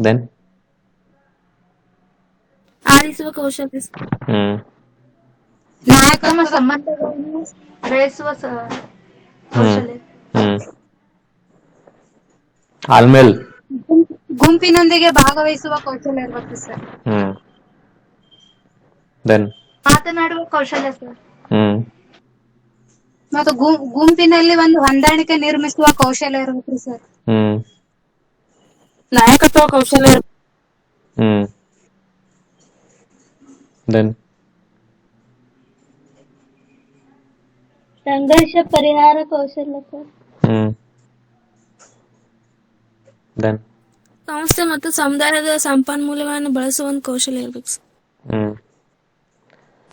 Then ಆಲಿಸುವ ಕೌಶಲ್ಯ sir. ನಾಯಕತ್ವ ಸಂಬಂಧಗಳನ್ನು ಬೆಳೆಸುವ ಕೌಶಲ್ಯ. ಆಲ್ಮೇಲ್ ಗುಂಪಿನೊಂದಿಗೆ ಭಾಗವಹಿಸುವ ಕೌಶಲ್ಯ ಇರ್ಬೇಕು ಸರ್. ದೆನ್ ಮಾತನಾಡುವ ಕೌಶಲ್ಯ ಸರ್. ಮತ್ತು ಗುಂಪಿನಲ್ಲಿ ಒಂದು ಹೊಂದಾಣಿಕೆ ನಿರ್ಮಿಸುವ ಕೌಶಲ್ಯ ಇರ್ಬೇಕ್ರಿ ಸರ್. ನಾಯಕತ್ವ ಕೌಶಲ್ಯ ದೆನ್ ಸಂಘರ್ಷ ಪರಿಹಾರ ಕೌಶಲ್ಯ ಸರ್. ದೆನ್ ಸಂಸ್ಥೆ ಮತ್ತು ಸಮುದಾಯದ ಸಂಪನ್ಮೂಲಗಳನ್ನು ಬಳಸುವ ಒಂದು ಕೌಶಲ್ಯ ಇರ್ಬೇಕು ಸರ್.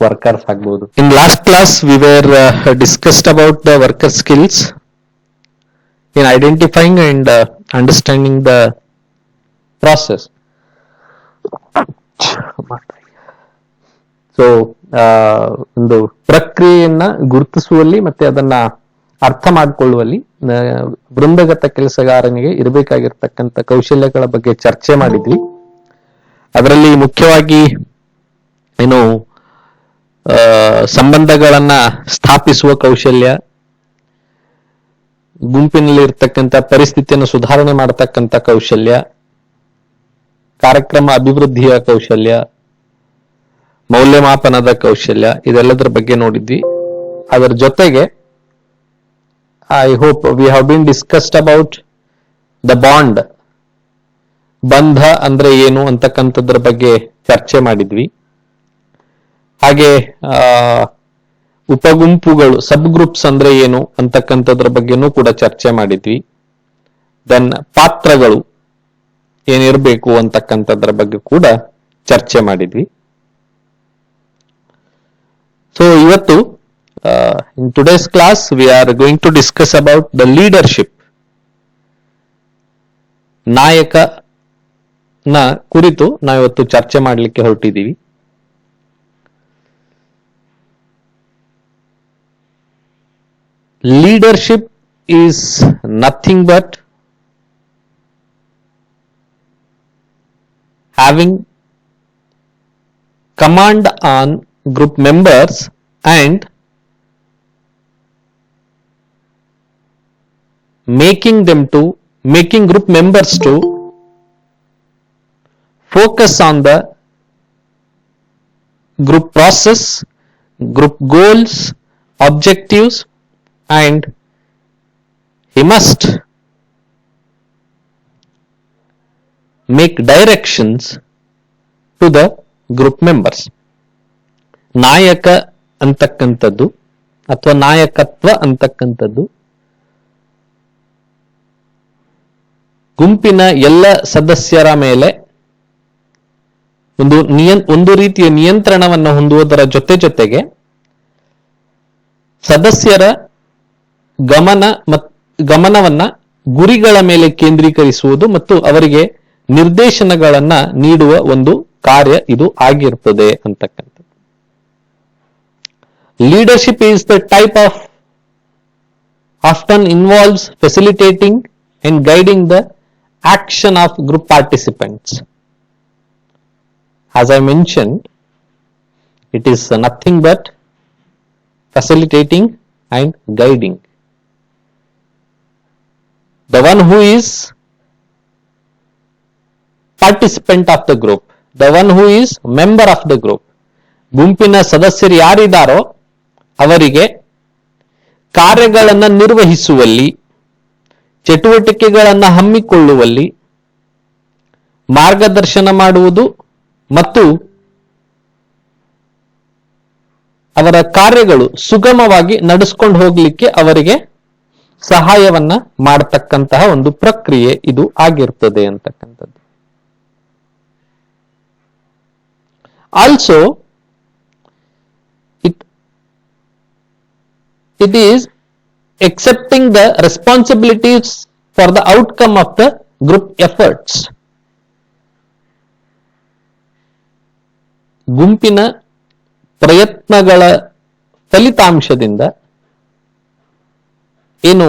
ವರ್ಕರ್ಸ್ ಆಗ್ಬಹುದು. In last class we were discussed about the worker skills in identifying and understanding the process. So ಒಂದು ಪ್ರಕ್ರಿಯೆಯನ್ನ ಗುರುತಿಸುವಲ್ಲಿ ಮತ್ತೆ ಅದನ್ನ ಅರ್ಥ ಮಾಡಿಕೊಳ್ಳುವಲ್ಲಿ ವೃಂದಗತ ಕೆಲಸಗಾರನಿಗೆ ಇರಬೇಕಾಗಿರ್ತಕ್ಕಂಥ ಕೌಶಲ್ಯಗಳ ಬಗ್ಗೆ ಚರ್ಚೆ ಮಾಡಿದ್ವಿ. ಅದರಲ್ಲಿ ಮುಖ್ಯವಾಗಿ ಏನು ಸಂಬಂಧಗಳನ್ನ ಸ್ಥಾಪಿಸುವ ಕೌಶಲ್ಯ, ಗುಂಪಿನಲ್ಲಿ ಇರ್ತಕ್ಕಂಥ ಪರಿಸ್ಥಿತಿಯನ್ನು ಸುಧಾರಣೆ ಮಾಡತಕ್ಕಂಥ ಕೌಶಲ್ಯ, ಕಾರ್ಯಕ್ರಮ ಅಭಿವೃದ್ಧಿಯ ಕೌಶಲ್ಯ, ಮೌಲ್ಯಮಾಪನದ ಕೌಶಲ್ಯ, ಇದೆಲ್ಲದರ ಬಗ್ಗೆ ನೋಡಿದ್ವಿ. ಅದರ ಜೊತೆಗೆ I hope we have been discussed about the bond, ಬಂಧ ಅಂದ್ರೆ ಏನು ಅಂತಕ್ಕಂಥದ್ರ ಬಗ್ಗೆ ಚರ್ಚೆ ಮಾಡಿದ್ವಿ. ಹಾಗೆ ಉಪಗುಂಪುಗಳು, ಸಬ್ ಗ್ರೂಪ್ಸ್ ಅಂದ್ರೆ ಏನು ಅಂತಕ್ಕಂಥದ್ರ ಬಗ್ಗೆನೂ ಕೂಡ ಚರ್ಚೆ ಮಾಡಿದ್ವಿ. ದೆನ್ ಪಾತ್ರಗಳು ಏನಿರಬೇಕು ಅಂತಕ್ಕಂಥದ್ರ ಬಗ್ಗೆ ಕೂಡ ಚರ್ಚೆ ಮಾಡಿದ್ವಿ. ಸೊ ಇವತ್ತು in today's class we are going to discuss about the leadership, ನಾಯಕನ ಕುರಿತು ನಾವಿವತ್ತು ಚರ್ಚೆ ಮಾಡಲಿಕ್ಕೆ ಹೊರಟಿದ್ದೀವಿ. Leadership is nothing but having command on group members and making group members to focus on the group process, group goals, objectives, and he must make directions to the group members. ನಾಯಕ ಅಂತಕ್ಕಂಥದ್ದು ಅಥವಾ ನಾಯಕತ್ವ ಅಂತಕ್ಕಂಥದ್ದು ಗುಂಪಿನ ಎಲ್ಲ ಸದಸ್ಯರ ಮೇಲೆ ಒಂದು ರೀತಿಯ ನಿಯಂತ್ರಣವನ್ನು ಹೊಂದುವುದರ ಜೊತೆಗೆ ಸದಸ್ಯರ ಗಮನವನ್ನ ಗುರಿಗಳ ಮೇಲೆ ಕೇಂದ್ರೀಕರಿಸುವುದು ಮತ್ತು ಅವರಿಗೆ ನಿರ್ದೇಶನಗಳನ್ನ ನೀಡುವ ಒಂದು ಕಾರ್ಯ ಇದು ಆಗಿರ್ತದೆ ಅಂತಕ್ಕಂಥದ್ದು. Leadership is the type of often involves facilitating and guiding the action of group participants. As I mentioned, it is nothing but facilitating and guiding. The one who is participant of the group, the one who is member of the group, ಗುಂಪಿನ ಸದಸ್ಯರು ಯಾರಿದ್ದಾರೋ ಅವರಿಗೆ ಕಾರ್ಯಗಳನ್ನು ನಿರ್ವಹಿಸುವಲ್ಲಿ, ಚಟುವಟಿಕೆಗಳನ್ನು ಹಮ್ಮಿಕೊಳ್ಳುವಲ್ಲಿ, ಮಾರ್ಗದರ್ಶನ ಮಾಡುವುದು ಮತ್ತು ಅವರ ಕಾರ್ಯಗಳು ಸುಗಮವಾಗಿ ನಡೆಸ್ಕೊಂಡು ಹೋಗ್ಲಿಕ್ಕೆ ಅವರಿಗೆ ಸಹಾಯವನ್ನ ಮಾಡತಕ್ಕಂತಹ ಒಂದು ಪ್ರಕ್ರಿಯೆ ಇದು ಆಗಿರ್ತದೆ ಅಂತಕ್ಕಂಥದ್ದು. Also it is accepting the responsibilities for the outcome of the group efforts. ಗುಂಪಿನ ಪ್ರಯತ್ನಗಳ ಫಲಿತಾಂಶದಿಂದ ಏನು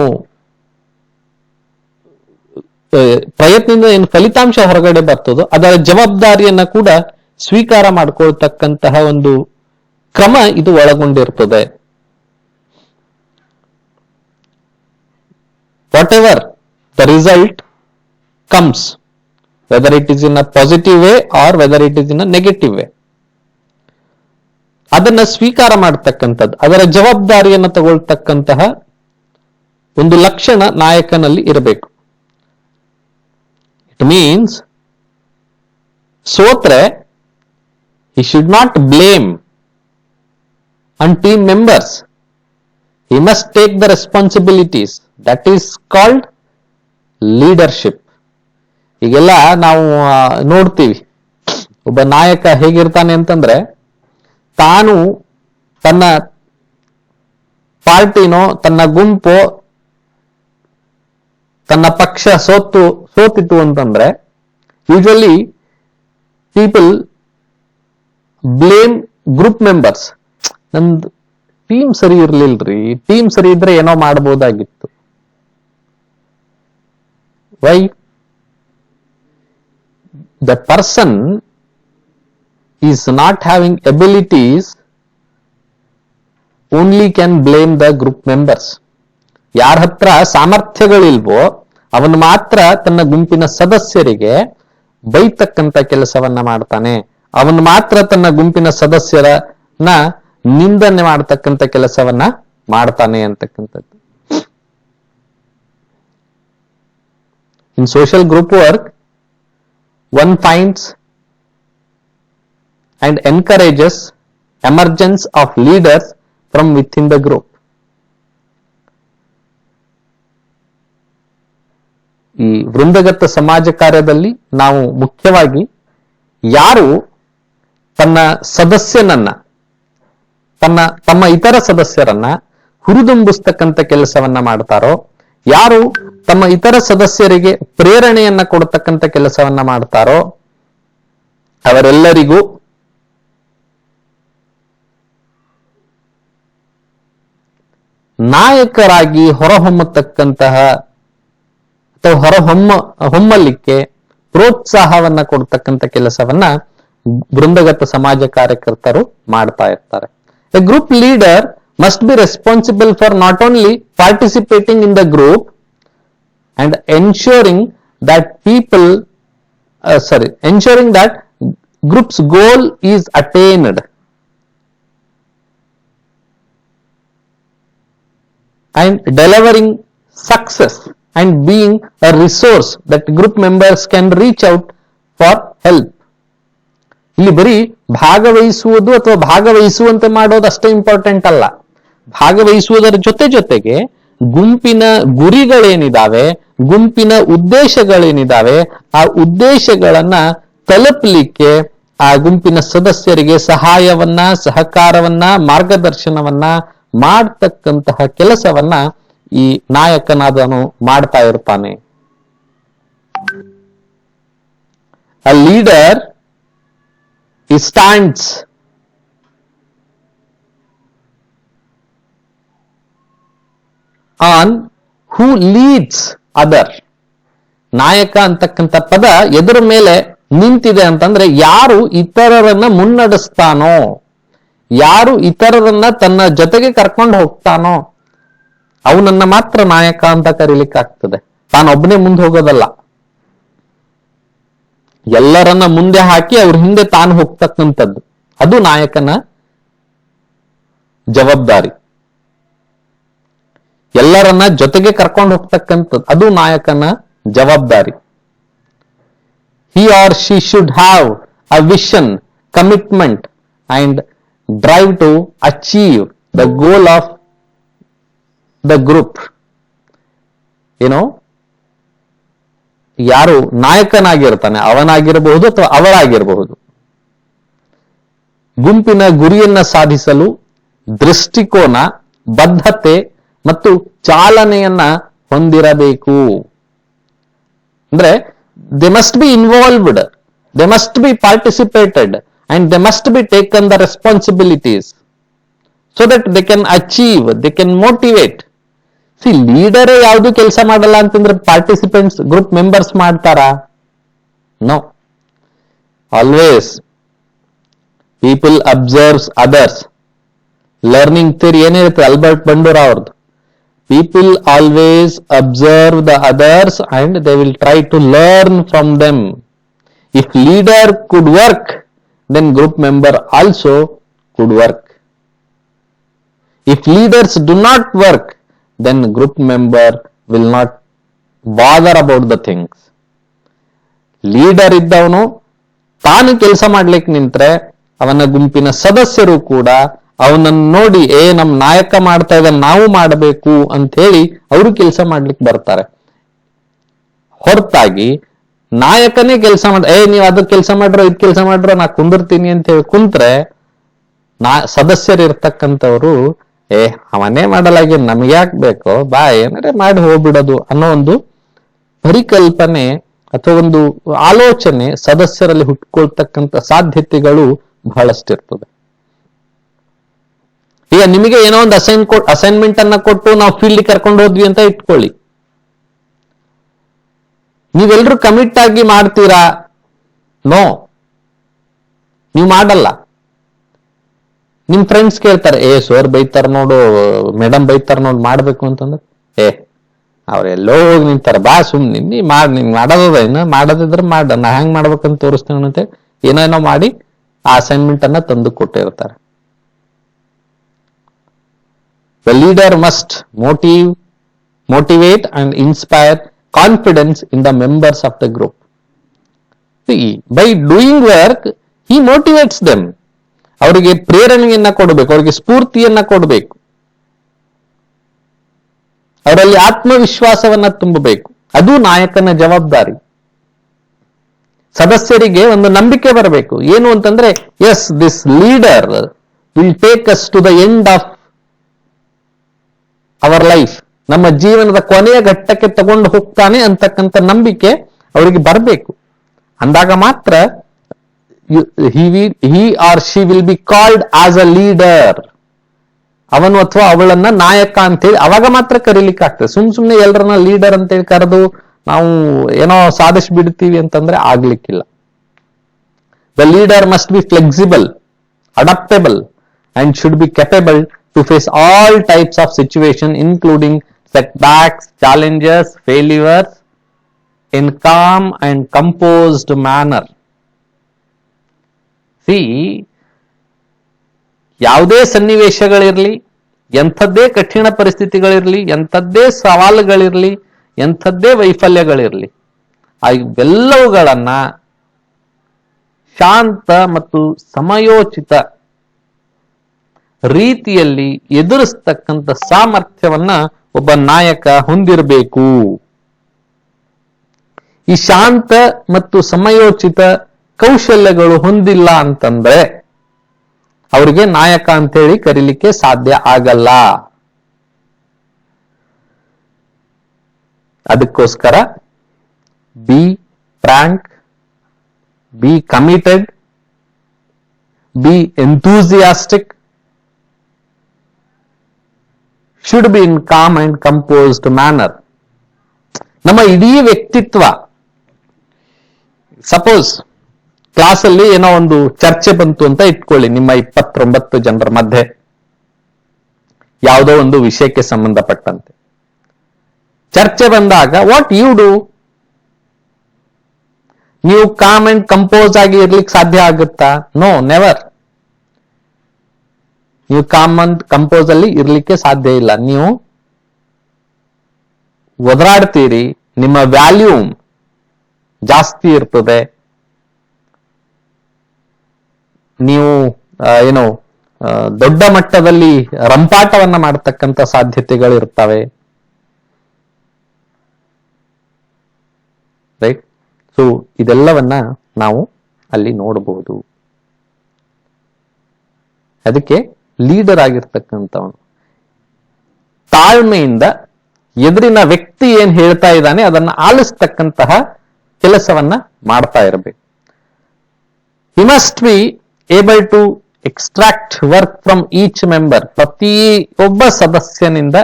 ಪ್ರಯತ್ನದಿಂದ ಏನು ಫಲಿತಾಂಶ ಹೊರಗಡೆ ಬರ್ತದೋ ಅದರ ಜವಾಬ್ದಾರಿಯನ್ನ ಕೂಡ ಸ್ವೀಕಾರ ಮಾಡ್ಕೊಳ್ತಕ್ಕಂತಹ ಒಂದು ಕ್ರಮ ಇದು ಒಳಗೊಂಡಿರ್ತದೆ. Whatever the result comes, whether it is in a positive way or whether it is in a negative way, ಅದನ್ನ ಸ್ವೀಕಾರ ಮಾಡತಕ್ಕಂಥದ್ದು, ಅದರ ಜವಾಬ್ದಾರಿಯನ್ನು ತಗೊಳ್ತಕ್ಕಂತಹ ಒಂದು ಲಕ್ಷಣ ನಾಯಕನಲ್ಲಿ ಇರಬೇಕು. ಇಟ್ ಮೀನ್ಸ್ ಸೋತ್ರೆ he should not blame on team members, he must take the responsibilities, that is called leadership. ಈಗೆಲ್ಲ ನಾವು ನೋಡ್ತೀವಿ, ಒಬ್ಬ ನಾಯಕ ಹೇಗಿರ್ತಾನೆ ಅಂತಂದ್ರೆ ತಾನು ತನ್ನ ಪಾರ್ಟಿನೋ ತನ್ನ ಗುಂಪೋ ತನ್ನ ಪಕ್ಷ ಸೋತಿತ್ತು ಅಂತಂದ್ರೆ usually people blame group members. ನಂದು ಟೀಮ್ ಸರಿ ಇರ್ಲಿಲ್ರಿ, ಟೀಮ್ ಸರಿ ಇದ್ರೆ ಏನೋ ಮಾಡಬಹುದಾಗಿತ್ತು. Why? The person is not having abilities only can blame the group members. ಯಾರ ಹತ್ರ ಸಾಮರ್ಥ್ಯಗಳಿಲ್ವೋ ಅವನು ಮಾತ್ರ ತನ್ನ ಗುಂಪಿನ ಸದಸ್ಯರಿಗೆ ಬೈತಕ್ಕಂತ ಕೆಲಸವನ್ನ ಮಾಡ್ತಾನೆ, ಅವನು ಮಾತ್ರ ತನ್ನ ಗುಂಪಿನ ಸದಸ್ಯರನ್ನ ನಿಂದನೆ ಮಾಡತಕ್ಕಂತ ಕೆಲಸವನ್ನ ಮಾಡ್ತಾನೆ ಅಂತಕ್ಕಂಥದ್ದು. In social group work one finds and encourages emergence of leaders from within the group. ಈ ವೃಂದಗತ ಸಮಾಜ ಕಾರ್ಯದಲ್ಲಿ ನಾವು ಮುಖ್ಯವಾಗಿ ಯಾರು ತನ್ನ ಸದಸ್ಯನನ್ನ ತಮ್ಮ ಇತರ ಸದಸ್ಯರನ್ನ ಹುರಿದುಂಬಿಸ್ತಕ್ಕಂಥ ಕೆಲಸವನ್ನ ಮಾಡ್ತಾರೋ, ಯಾರು ತಮ್ಮ ಇತರ ಸದಸ್ಯರಿಗೆ ಪ್ರೇರಣೆಯನ್ನ ಕೊಡತಕ್ಕಂಥ ಕೆಲಸವನ್ನ ಮಾಡ್ತಾರೋ ಅವರೆಲ್ಲರಿಗೂ ನಾಯಕರಾಗಿ ಹೊರಹೊಮ್ಮತಕ್ಕಂತಹ ಅಥವಾ ಹೊಮ್ಮಲಿಕ್ಕೆ ಪ್ರೋತ್ಸಾಹವನ್ನ ಕೊಡ್ತಕ್ಕಂಥ ಕೆಲಸವನ್ನ ವೃಂದಗತ ಸಮಾಜ ಕಾರ್ಯಕರ್ತರು ಮಾಡ್ತಾ ಇರ್ತಾರೆ. A group leader must be responsible for not only participating in the group and ensuring that group's goal is attained, and delivering success and being a resource that group members can reach out for help. ಇಲ್ಲಿ ಬರೀ ಭಾಗವಹಿಸುವುದು ಅಥವಾ ಭಾಗವಹಿಸುವಂತೆ ಮಾಡೋದು ಅಷ್ಟೇ important ಅಲ್ಲ. ಭಾಗವಹಿಸುವುದರ ಜೊತೆಗೆ ಗುಂಪಿನ ಗುರಿಗಳೇನಿದಾವೆ, ಗುಂಪಿನ ಉದ್ದೇಶಗಳೇನಿದಾವೆ, ಆ ಉದ್ದೇಶಗಳನ್ನ ತಲುಪಲಿಕ್ಕೆ ಆ ಗುಂಪಿನ ಸದಸ್ಯರಿಗೆ ಸಹಾಯವನ್ನ, ಸಹಕಾರವನ್ನ, ಮಾರ್ಗದರ್ಶನವನ್ನ ಮಾಡ್ತಕ್ಕಂತಹ ಕೆಲಸವನ್ನ ಈ ನಾಯಕನಾದನು ಮಾಡ್ತಾ ಇರ್ತಾನೆ. A leader stands on who leads other. ನಾಯಕ ಅಂತಕ್ಕಂಥ ಪದ ಎದುರ ಮೇಲೆ ನಿಂತಿದೆ ಅಂತಂದ್ರೆ ಯಾರು ಇತರರನ್ನ ಮುನ್ನಡೆಸ್ತಾನೋ, ಯಾರು ಇತರರನ್ನ ತನ್ನ ಜೊತೆಗೆ ಕರ್ಕೊಂಡು ಹೋಗ್ತಾನೋ ಅವನನ್ನ ಮಾತ್ರ ನಾಯಕ ಅಂತ ಕರೀಲಿಕ್ಕೆ ಆಗ್ತದೆ. ತಾನೊಬ್ಬನೇ ಮುಂದೆ ಹೋಗೋದಲ್ಲ, ಎಲ್ಲರನ್ನ ಮುಂದೆ ಹಾಕಿ ಅವ್ರ ಹಿಂದೆ ತಾನು ಹೋಗ್ತಕ್ಕಂಥದ್ದು, ಅದು ನಾಯಕನ ಜವಾಬ್ದಾರಿ. ಎಲ್ಲರನ್ನ ಜೊತೆಗೆ ಕರ್ಕೊಂಡು ಹೋಗ್ತಕ್ಕಂಥದ್ದು ಅದು ನಾಯಕನ ಜವಾಬ್ದಾರಿ. He or she should have a vision, commitment and drive to achieve the goal of the group. ಯಾರು ನಾಯಕನಾಗಿರ್ತಾನೆ ಅವನಾಗಿರಬಹುದು ಅಥವಾ ಅವಳಾಗಿರಬಹುದು, ಗುಂಪಿನ ಗುರಿಯನ್ನ ಸಾಧಿಸಲು ದೃಷ್ಟಿಕೋನ, ಬದ್ಧತೆ ಮತ್ತು ಚಾಲನೆಯನ್ನ ಹೊಂದಿರಬೇಕು. ಅಂದ್ರೆ they must be involved, they must be participated and they must be taken the responsibilities so that they can achieve, they can motivate see ಲೀಡರೇ ಯಾವುದು ಕೆಲಸ ಮಾಡಲ್ಲ ಅಂತಂದ್ರೆ ಪಾರ್ಟಿಸಿಪೆಂಟ್ಸ್ ಗ್ರೂಪ್ ಮೆಂಬರ್ಸ್ ಮಾಡ್ತಾರಾ? No. Always people observes others. Learning theory ಏನಿರುತ್ತೆ Albert Bandura ಅವ್ರದ್ದು. People always observe the others and they will try to learn from them. If leader could work, then group member also could work. If leaders do not work, then group member will not bother about the things. Leader ಇದ್ದವನು ತಾನು ಕೆಲಸ ಮಾಡ್ಲಿಕ್ಕೆ ನಿಂತ್ರೆ ಅವನ ಗುಂಪಿನ ಸದಸ್ಯರು ಕೂಡ ಅವನನ್ನು ನೋಡಿ ನಮ್ ನಾಯಕ ಮಾಡ್ತಾ ಇದ್ದಾನೆ ನಾವು ಮಾಡಬೇಕು ಅಂತ ಹೇಳಿ ಅವರು ಕೆಲಸ ಮಾಡ್ಲಿಕ್ಕೆ ಬರ್ತಾರೆ. ಹೊರತಾಗಿ ನಾಯಕನೇ ಕೆಲಸ ನೀವು ಅದು ಕೆಲಸ ಮಾಡ್ರೋ ಇದ್ ಕೆಲಸ ಮಾಡ್ರೋ ನಾ ಕುಂದಿರ್ತೀನಿ ಅಂತ ಹೇಳಿ ಕುಂತ್ರೆ ಸದಸ್ಯರು ಇರ್ತಕ್ಕಂಥವ್ರು ಅವನೇ ಮಾಡಲಾಗಿ ನಮ್ಗೆ ಯಾಕೆ ಬೇಕೋ ಬಾ ಏನಾರೆ ಮಾಡಿ ಹೋಗ್ಬಿಡೋದು ಅನ್ನೋ ಒಂದು ಪರಿಕಲ್ಪನೆ ಅಥವಾ ಒಂದು ಆಲೋಚನೆ ಸದಸ್ಯರಲ್ಲಿ ಹುಟ್ಕೊಳ್ತಕ್ಕಂಥ ಸಾಧ್ಯತೆಗಳು ಬಹಳಷ್ಟಿರ್ತದೆ. ಈಗ ನಿಮಗೆ ಏನೋ ಒಂದು ಅಸೈನ್ಮೆಂಟ್ ಅನ್ನ ಕೊಟ್ಟು ನಾವು ಫೀಲ್ಡ್ ಕರ್ಕೊಂಡು ಹೋದ್ವಿ ಅಂತ ಇಟ್ಕೊಳ್ಳಿ. ನೀವೆಲ್ಲರೂ ಕಮಿಟ್ ಆಗಿ ಮಾಡ್ತೀರಾ? ನೋ, ನೀವು ಮಾಡಲ್ಲ. ನಿಮ್ ಫ್ರೆಂಡ್ಸ್ ಕೇಳ್ತಾರೆ, ಸರ್ ಬೈತಾರ ನೋಡು, ಮೇಡಮ್ ಬೈತಾರ ನೋಡು ಮಾಡ್ಬೇಕು ಅಂತಂದ್ರೆ ಅವ್ರೆಲ್ಲೋ ಹೋಗಿ ನಿಂತಾರೆ, ಬಾ ಸುಮ್ನೆ ನಿನ್ ಮಾಡೋದ ಇನ್ನು ಮಾಡೋದಿದ್ರೆ ಮಾಡ, ನಾ ಹೆಂಗ್ ಮಾಡ್ಬೇಕಂತ ತೋರಿಸ್ತೇನೆ ಅಂತ ಏನೇನೋ ಮಾಡಿ ಆ ಅಸೈನ್ಮೆಂಟ್ ಅನ್ನ ತಂದು ಕೊಟ್ಟಿರ್ತಾರೆ. The leader must motivate and inspire confidence in the members of the group. See, by doing work, he motivates them. ಅವರಿಗೆ ಪ್ರೇರಣೆಯನ್ನ ಕೊಡಬೇಕು, ಅವರಿಗೆ ಸ್ಫೂರ್ತಿಯನ್ನ ಕೊಡಬೇಕು, ಅವರಲ್ಲಿ ಆತ್ಮವಿಶ್ವಾಸವನ್ನ ತುಂಬಬೇಕು. ಅದು ನಾಯಕನ ಜವಾಬ್ದಾರಿ. ಸದಸ್ಯರಿಗೆ ಒಂದು ನಂಬಿಕೆ ಬರಬೇಕು. ಏನು ಅಂತಂದ್ರೆ, yes this leader will take us to the end of our life. ನಮ್ಮ ಜೀವನದ ಕೊನೆಯ ಘಟ್ಟಕ್ಕೆ ತಗೊಂಡು ಹೋಗ್ತಾನೆ ಅಂತಕ್ಕಂಥ ನಂಬಿಕೆ ಅವರಿಗೆ ಬರಬೇಕು. ಅಂದಾಗ ಮಾತ್ರ he or she will be called as a leader. ಅವನು ಅಥವಾ ಅವಳನ್ನ ನಾಯಕ ಅಂತೇಳಿ ಅವಾಗ ಮಾತ್ರ ಕರೀಲಿಕ್ಕೆ ಆಗ್ತದೆ. ಸುಮ್ನೆ ಎಲ್ಲರನ್ನ ಲೀಡರ್ ಅಂತೇಳಿ ಕರೆದು ನಾವು ಏನೋ ಸಾಧಿಸಿ ಬಿಡ್ತೀವಿ ಅಂತಂದ್ರೆ ಆಗ್ಲಿಕ್ಕಿಲ್ಲ. The leader must be flexible, adaptable and should be capable to face all types of situation, including setbacks, challenges, failures, in calm and composed manner. See, ಯಾವುದೇ ಸನ್ನಿವೇಶಗಳಿರ್ಲಿ, ಎಂಥದ್ದೇ ಕಠಿಣ ಪರಿಸ್ಥಿತಿಗಳಿರ್ಲಿ, ಎಂಥದ್ದೇ ಸವಾಲುಗಳಿರ್ಲಿ, ಎಂಥದ್ದೇ ವೈಫಲ್ಯಗಳಿರ್ಲಿ, ಇವೆಲ್ಲವುಗಳನ್ನ ಶಾಂತ ಮತ್ತು ಸಮಯೋಚಿತ ರೀತಿಯಲ್ಲಿ ಎದುರಿಸ್ತಕ್ಕಂಥ ಸಾಮರ್ಥ್ಯವನ್ನ ಒಬ್ಬ ನಾಯಕ ಹೊಂದಿರಬೇಕು. ಈ ಶಾಂತ ಮತ್ತು ಸಮಯೋಚಿತ ಕೌಶಲ್ಯಗಳು ಹೊಂದಿಲ್ಲ ಅಂತಂದ್ರೆ ಅವರಿಗೆ ನಾಯಕ ಅಂತೇಳಿ ಕರೀಲಿಕ್ಕೆ ಸಾಧ್ಯ ಆಗಲ್ಲ. ಅದಕ್ಕೋಸ್ಕರ be frank, B committed, B enthusiastic, should be in calm and composed manner. ನಮ್ಮ ಇಡೀ ವ್ಯಕ್ತಿತ್ವ, ಸಪೋಸ್ ಕ್ಲಾಸ್ ಅಲ್ಲಿ ಏನೋ ಒಂದು ಚರ್ಚೆ ಬಂತು ಅಂತ ಇಟ್ಕೊಳ್ಳಿ, ನಿಮ್ಮ 29 ಜನರ ಮಧ್ಯೆ ಯಾವುದೋ ಒಂದು ವಿಷಯಕ್ಕೆ ಸಂಬಂಧಪಟ್ಟಂತೆ ಚರ್ಚೆ ಬಂದಾಗ ವಾಟ್ ಯು ಡೂ? ನೀವು ಕಾಮ್ ಅಂಡ್ ಕಂಪೋಸ್ ಆಗಿ ಇರ್ಲಿಕ್ಕೆ ಸಾಧ್ಯ ಆಗುತ್ತಾ? No, never. ನೀವು ಕಾಮ್ ಅಂಡ್ ಕಂಪೋಸ್ ಅಲ್ಲಿ ಇರ್ಲಿಕ್ಕೆ ಸಾಧ್ಯ ಇಲ್ಲ. ನೀವು ಒದರಾಡ್ತೀರಿ, ನಿಮ್ಮ ವ್ಯಾಲ್ಯೂಮ್ ಜಾಸ್ತಿ ಇರ್ತದೆ, ನೀವು ಏನು ದೊಡ್ಡ ಮಟ್ಟದಲ್ಲಿ ರಂಪಾಟವನ್ನ ಮಾಡತಕ್ಕಂಥ ಸಾಧ್ಯತೆಗಳು ಇರ್ತವೆ. ರೈಟ್? ಸೊ ಇದೆಲ್ಲವನ್ನ ನಾವು ಅಲ್ಲಿ ನೋಡಬಹುದು. ಅದಕ್ಕೆ ಲೀಡರ್ ಆಗಿರ್ತಕ್ಕಂಥವನು ತಾಳ್ಮೆಯಿಂದ ಎದುರಿನ ವ್ಯಕ್ತಿ ಏನ್ ಹೇಳ್ತಾ ಇದ್ದಾನೆ ಅದನ್ನ ಆಲಿಸ್ತಕ್ಕಂತಹ ಕೆಲಸವನ್ನ ಮಾಡ್ತಾ ಇರಬೇಕು. He must be able to extract work from each member. ಪ್ರತಿಯೊಬ್ಬ ಸದಸ್ಯನಿಂದ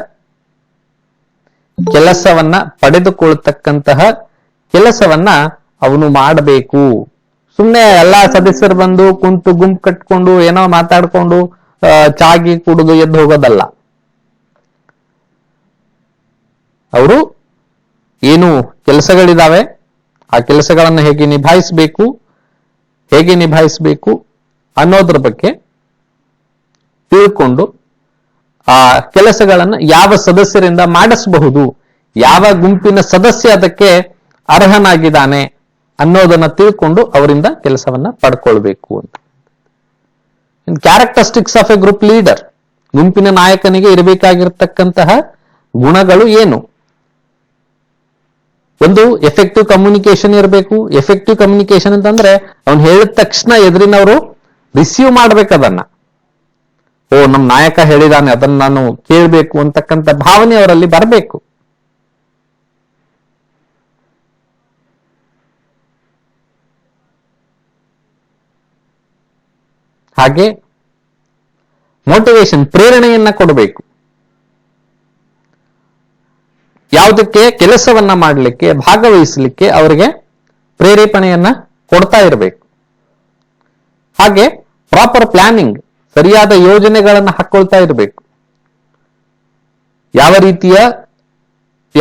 ಕೆಲಸವನ್ನ ಪಡೆದುಕೊಳ್ತಕ್ಕಂತಹ ಕೆಲಸವನ್ನ ಅವನು ಮಾಡಬೇಕು. ಸುಮ್ನೆ ಎಲ್ಲಾ ಸದಸ್ಯರು ಬಂದು ಕುಂತು ಗುಂಪು ಕಟ್ಕೊಂಡು ಏನೋ ಮಾತಾಡ್ಕೊಂಡು ಚಾಗಿ ಕುಡಿದು ಎದ್ದು ಹೋಗೋದಲ್ಲ. ಅವರು ಏನು ಕೆಲಸಗಳಿದಾವೆ ಆ ಕೆಲಸಗಳನ್ನು ಹೇಗೆ ನಿಭಾಯಿಸಬೇಕು ಅನ್ನೋದ್ರ ಬಗ್ಗೆ ತಿಳ್ಕೊಂಡು ಆ ಕೆಲಸಗಳನ್ನು ಯಾವ ಸದಸ್ಯರಿಂದ ಮಾಡಿಸಬಹುದು, ಯಾವ ಗುಂಪಿನ ಸದಸ್ಯ ಅದಕ್ಕೆ ಅರ್ಹನಾಗಿದ್ದಾನೆ ಅನ್ನೋದನ್ನ ತಿಳ್ಕೊಂಡು ಅವರಿಂದ ಕೆಲಸವನ್ನ ಪಡ್ಕೊಳ್ಬೇಕು ಅಂತ. Characteristics of A group leader, ಗುಂಪಿನ ನಾಯಕನಿಗೆ ಇರಬೇಕಾಗಿರ್ತಕ್ಕಂತಹ ಗುಣಗಳು ಏನು? ಒಂದು ಎಫೆಕ್ಟಿವ್ ಕಮ್ಯುನಿಕೇಶನ್ ಇರಬೇಕು. ಎಫೆಕ್ಟಿವ್ ಕಮ್ಯುನಿಕೇಶನ್ ಅಂತಂದ್ರೆ ಅವ್ನು ಹೇಳಿದ ತಕ್ಷಣ ಎದುರಿನವರು ರಿಸೀವ್ ಮಾಡ್ಬೇಕದನ್ನ. ಓ, ನಮ್ ನಾಯಕ ಹೇಳಿದಾನೆ, ಅದನ್ನ ನಾನು ಕೇಳ್ಬೇಕು ಅಂತಕ್ಕಂಥ ಭಾವನೆ ಅವರಲ್ಲಿ ಬರಬೇಕು. ಹಾಗೆ ಮೋಟಿವೇಶನ್, ಪ್ರೇರಣೆಯನ್ನ ಕೊಡಬೇಕು. ಯಾವುದಕ್ಕೆ? ಕೆಲಸವನ್ನ ಮಾಡಲಿಕ್ಕೆ, ಭಾಗವಹಿಸಲಿಕ್ಕೆ ಅವರಿಗೆ ಪ್ರೇರೇಪಣೆಯನ್ನ ಕೊಡ್ತಾ ಇರಬೇಕು. ಹಾಗೆ ಪ್ರಾಪರ್ ಪ್ಲಾನಿಂಗ್, ಸರಿಯಾದ ಯೋಜನೆಗಳನ್ನ ಹಾಕೊಳ್ತಾ ಇರಬೇಕು.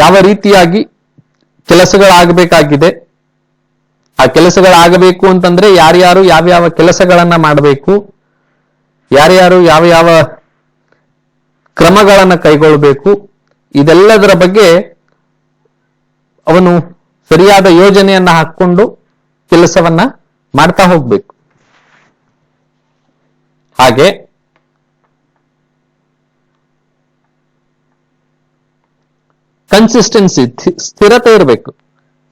ಯಾವ ರೀತಿಯಾಗಿ ಕೆಲಸಗಳಾಗಬೇಕಾಗಿದೆ, ಆ ಕೆಲಸಗಳಾಗಬೇಕು ಅಂತಂದ್ರೆ ಯಾರ್ಯಾರು ಯಾವ್ಯಾವ ಕೆಲಸಗಳನ್ನ ಮಾಡಬೇಕು, ಯಾರ್ಯಾರು ಯಾವ ಕ್ರಮಗಳನ್ನ ಕೈಗೊಳ್ಳಬೇಕು, ಇದೆಲ್ಲದರ ಬಗ್ಗೆ ಅವನು ಸರಿಯಾದ ಯೋಜನೆಯನ್ನ ಹಾಕೊಂಡು ಕೆಲಸವನ್ನ ಮಾಡ್ತಾ ಹೋಗ್ಬೇಕು. ಹಾಗೆ ಕನ್ಸಿಸ್ಟೆನ್ಸಿ, ಸ್ಥಿರತೆ ಇರಬೇಕು.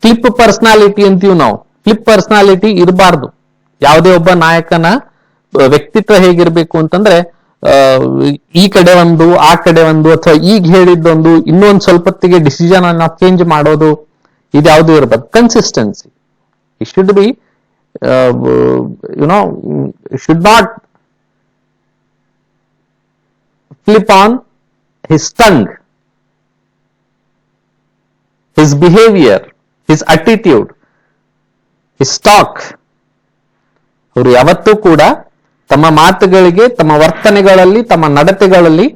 ಕ್ಲಿಪ್ ಪರ್ಸನಾಲಿಟಿ ಅಂತೀವಿ ನಾವು. ಕ್ಲಿಪ್ ಪರ್ಸನಾಲಿಟಿ ಇರಬಾರ್ದು. ಯಾವುದೇ ಒಬ್ಬ ನಾಯಕನ ವ್ಯಕ್ತಿತ್ವ ಹೇಗಿರ್ಬೇಕು ಅಂತಂದ್ರೆ ಈ ಕಡೆ ಒಂದು ಆ ಕಡೆ ಒಂದು, ಅಥವಾ ಈಗ ಹೇಳಿದ್ದೊಂದು ಇನ್ನೊಂದು ಸ್ವಲ್ಪತ್ತಿಗೆ ಡಿಸಿಷನ್ ಅನ್ನ ಚೇಂಜ್ ಮಾಡೋದು, ಇದ್ಯಾವುದು ಇರಬಾರ್ದು. Consistency, it should be should not flip on his tongue, his behavior, his attitude, his talk. ಅವರು ಯಾವತ್ತೂ ಕೂಡ ತಮ್ಮ ಮಾತುಗಳಿಗೆ, ತಮ್ಮ ವರ್ತನೆಗಳಲ್ಲಿ, ತಮ್ಮ ನಡತೆಗಳಲ್ಲಿ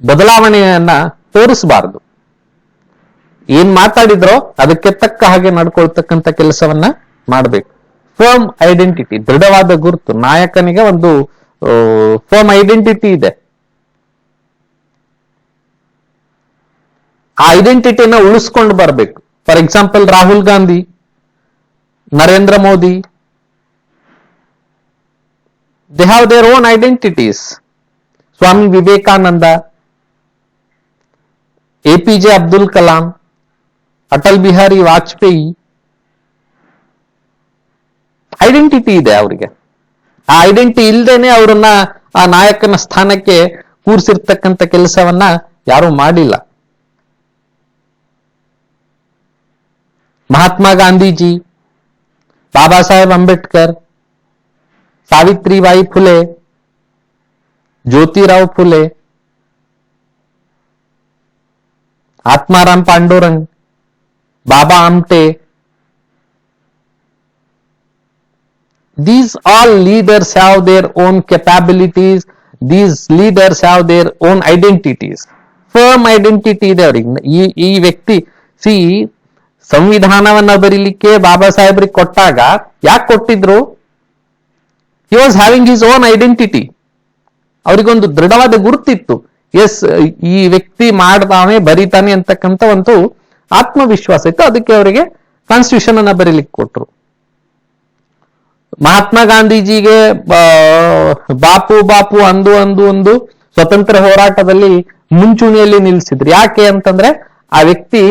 ಬದಲಾವಣೆಯನ್ನ ತೋರಿಸಬಾರದು. ಏನ್ ಮಾತಾಡಿದ್ರೋ ಅದಕ್ಕೆ ತಕ್ಕ ಹಾಗೆ ನಡ್ಕೊಳ್ತಕ್ಕಂಥ ಕೆಲಸವನ್ನ ಮಾಡಬೇಕು. ಫರ್ಮ್ ಐಡೆಂಟಿಟಿ, ದೃಢವಾದ ಗುರುತು. ನಾಯಕನಿಗೆ ಒಂದು ಫರ್ಮ್ ಐಡೆಂಟಿಟಿ ಇದೆ. ಆ ಐಡೆಂಟಿಟಿನ ಉಳಿಸ್ಕೊಂಡು ಬರಬೇಕು. For example, Rahul Gandhi, Narendra Modi, they have their own identities. Swami Vivekananda, APJ Abdul Kalam, Atal Bihari Vajpayee, identity ಇದೆ ಅವರಿಗೆ. ಆ ಐಡೆಂಟಿಟಿ ಇಲ್ದೇನೆ ಅವರನ್ನ ಆ ನಾಯಕನ ಸ್ಥಾನಕ್ಕೆ ಕೂರಿಸಿರ್ತಕ್ಕಂಥ ಕೆಲಸವನ್ನ ಯಾರು ಮಾಡಿಲ್ಲ. ಮಹಾತ್ಮ ಗಾಂಧೀಜಿ, ಬಾಬಾ ಸಾಹೇಬ್ ಅಂಬೇಡ್ಕರ್, ಸಾವಿತ್ರಿಬಾಯಿ ಫುಲೆ, ಜ್ಯೋತಿರಾವ್ ಫುಲೆ, ಆತ್ಮಾರಾಮ್ ಪಾಂಡೋರಂಗ್, ಬಾಬಾ Amte, these all leaders have their own capabilities, these leaders have their own identities. firm identity ಇದೆ ಅವರಿಗೆ. ಈ ವ್ಯಕ್ತಿ ಸಂವಿಧಾನವನ್ನ ಬರೀಲಿಕ್ಕೆ ಬಾಬಾ ಸಾಹೇಬ್ರಿಗೆ ಕೊಟ್ಟಾಗ ಯಾಕೆ ಕೊಟ್ಟಿದ್ರು? he was having his own identity. ಅವರಿಗೊಂದು ದೃಢವಾದ ಗುರುತಿತ್ತು. ಎಸ್, ಈ ವ್ಯಕ್ತಿ ಮಾಡ್ತಾನೆ, ಬರೀತಾನೆ ಅಂತಕ್ಕಂಥ ಒಂದು ಆತ್ಮವಿಶ್ವಾಸ ಇತ್ತು. ಅದಕ್ಕೆ ಅವರಿಗೆ ಕಾನ್ಸ್ಟಿಟ್ಯೂಷನ್ ಅನ್ನ ಬರೀಲಿಕ್ಕೆ ಕೊಟ್ರು. ಮಹಾತ್ಮ ಗಾಂಧೀಜಿಗೆ ಬಾಪು ಅಂದು ಸ್ವತಂತ್ರ ಹೋರಾಟದಲ್ಲಿ ಮುಂಚೂಣಿಯಲ್ಲಿ ನಿಲ್ಲಿಸಿದ್ರು. ಯಾಕೆ ಅಂತಂದ್ರೆ ಆ ವ್ಯಕ್ತಿ